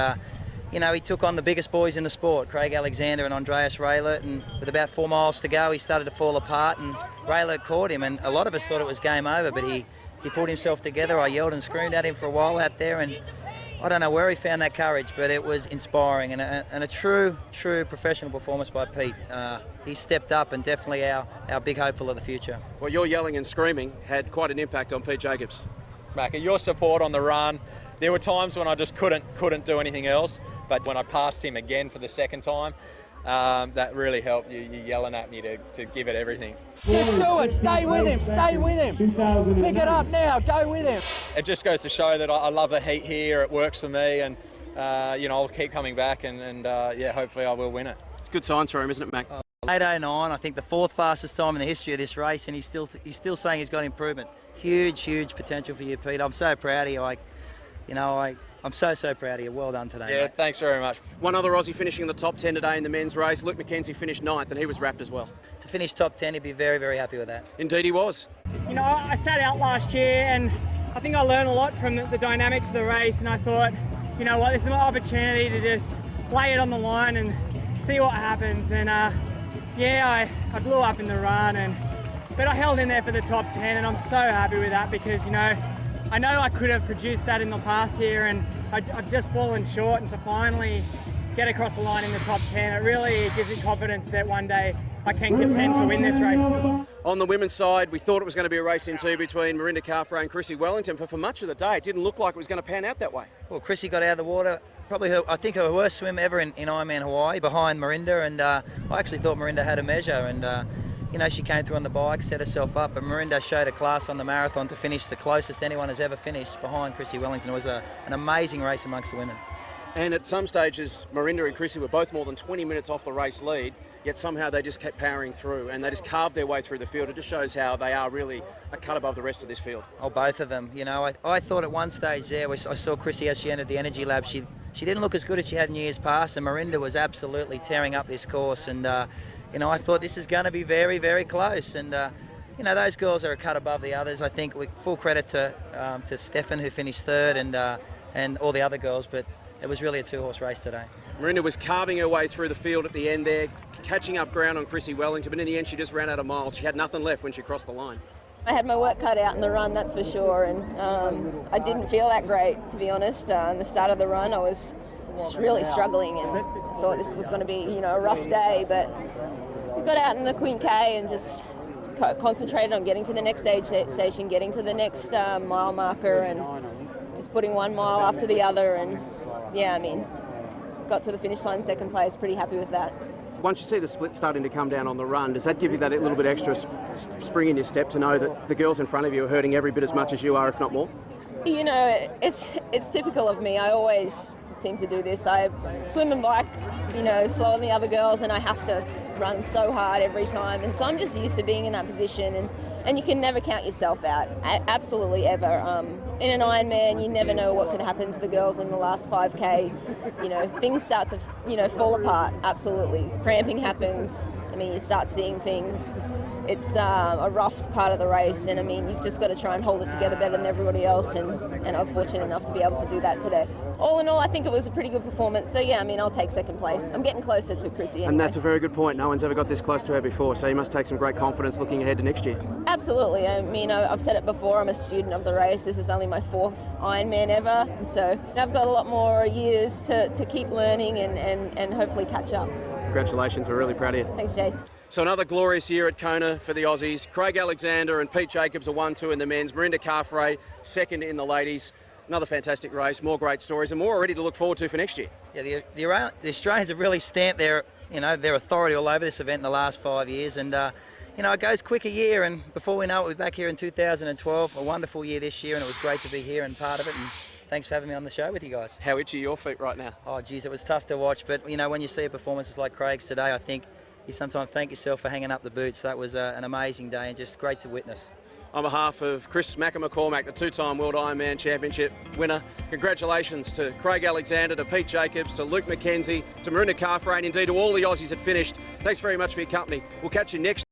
he took on the biggest boys in the sport, Craig Alexander and Andreas Raelert, and with about 4 miles to go, he started to fall apart, and Raelert caught him, and a lot of us thought it was game over, but he pulled himself together. I yelled and screamed at him for a while out there, and I don't know where he found that courage, but it was inspiring, and a true professional performance by Pete. He stepped up and definitely our big hopeful of the future. Well, your yelling and screaming had quite an impact on Pete Jacobs. Macca, your support on the run, there were times when I just couldn't do anything else, but when I passed him again for the second time, that really helped. You yelling at me to give it everything. Just do it. Stay with him. Stay with him. Pick it up now. Go with him. It just goes to show that I love the heat here. It works for me, and I'll keep coming back, and hopefully I will win it. It's good signs for him, isn't it, Mac? 8:09, I think the 4th fastest time in the history of this race, and he's still saying he's got improvement. Huge potential for you, Pete. I'm so proud of you. I'm so proud of you. Well done today. Yeah, mate. Thanks very much. One other Aussie finishing in the top 10 today in the men's race. Luke McKenzie finished 9th, and he was wrapped as well. To finish top 10, he'd be very happy with that. Indeed he was. I sat out last year, and I think I learned a lot from the dynamics of the race, and I thought, this is my opportunity to just lay it on the line and see what happens. And I blew up in the run, but I held in there for the top 10, and I'm so happy with that because, I know I could have produced that in the past year, and I've just fallen short, and to finally get across the line in the top 10, it really gives me confidence that one day I can contend to win this race. On the women's side, we thought it was going to be a race in two between Marinda Carfrae and Chrissy Wellington, but for much of the day, it didn't look like it was going to pan out that way. Well, Chrissy got out of the water, probably her worst swim ever in Ironman Hawaii, behind Marinda, and I actually thought Marinda had a measure, and she came through on the bike, set herself up, but Marinda showed a class on the marathon to finish the closest anyone has ever finished behind Chrissy Wellington. It was an amazing race amongst the women. And at some stages, Marinda and Chrissy were both more than 20 minutes off the race lead, yet somehow they just kept powering through, and they just carved their way through the field. It just shows how they are really a cut above the rest of this field. Oh, both of them. I thought at one stage there, I saw Chrissy as she entered the Energy Lab, she didn't look as good as she had in years past, and Marinda was absolutely tearing up this course, and I thought this is going to be very close, and those girls are a cut above the others. I think full credit to Stefan, who finished 3rd, and all the other girls, but it was really a 2-horse race today. Marinda was carving her way through the field at the end there, catching up ground on Chrissy Wellington, but in the end she just ran out of miles. She had nothing left when she crossed the line. I had my work cut out in the run, that's for sure, and I didn't feel that great, to be honest. In the start of the run, I was really struggling, and I thought this was going to be, a rough day, but we got out in the Queen K and just concentrated on getting to the next station, getting to the next mile marker, and just putting 1 mile after the other, and got to the finish line 2nd place, pretty happy with that. Once you see the split starting to come down on the run, does that give you that little bit extra spring in your step to know that the girls in front of you are hurting every bit as much as you are, if not more? It's typical of me. I always seem to do this. I swim and bike, slower than the other girls, and I have to run so hard every time. And so I'm just used to being in that position, and you can never count yourself out, absolutely ever. In an Ironman, you never know what could happen to the girls in the last 5K. Things start to, fall apart, absolutely. Cramping happens. You start seeing things. it's a rough part of the race, and I mean, you've just got to try and hold it together better than everybody else, and I was fortunate enough to be able to do that today. All in all, I think it was a pretty good performance, so yeah, I mean, I'll take second place. I'm getting closer to Chrissy anyway. And that's a very good point. No one's ever got this close to her before, so you must take some great confidence looking ahead to next year. Absolutely. I mean, I've said it before, I'm a student of the race. This is only my 4th Ironman ever, so I've got a lot more years to keep learning and hopefully catch up. Congratulations, we're really proud of you. Thanks, Jace. So another glorious year at Kona for the Aussies. Craig Alexander and Pete Jacobs are 1-2 in the men's. Marinda Carfrae, 2nd in the ladies. Another fantastic race, more great stories, and more already to look forward to for next year. Yeah, the Australians have really stamped their authority all over this event in the last 5 years, and it goes quick a year, and before we know it, we'll be back here in 2012. A wonderful year this year, and it was great to be here and part of it. And thanks for having me on the show with you guys. How itchy are your feet right now? Oh, geez, it was tough to watch, but when you see a performances like Craig's today, I think you sometimes thank yourself for hanging up the boots. That was an amazing day and just great to witness. On behalf of Chris McCormack, the 2-time World Ironman Championship winner, congratulations to Craig Alexander, to Pete Jacobs, to Luke McKenzie, to Marinda Carfrae, and indeed to all the Aussies that finished. Thanks very much for your company. We'll catch you next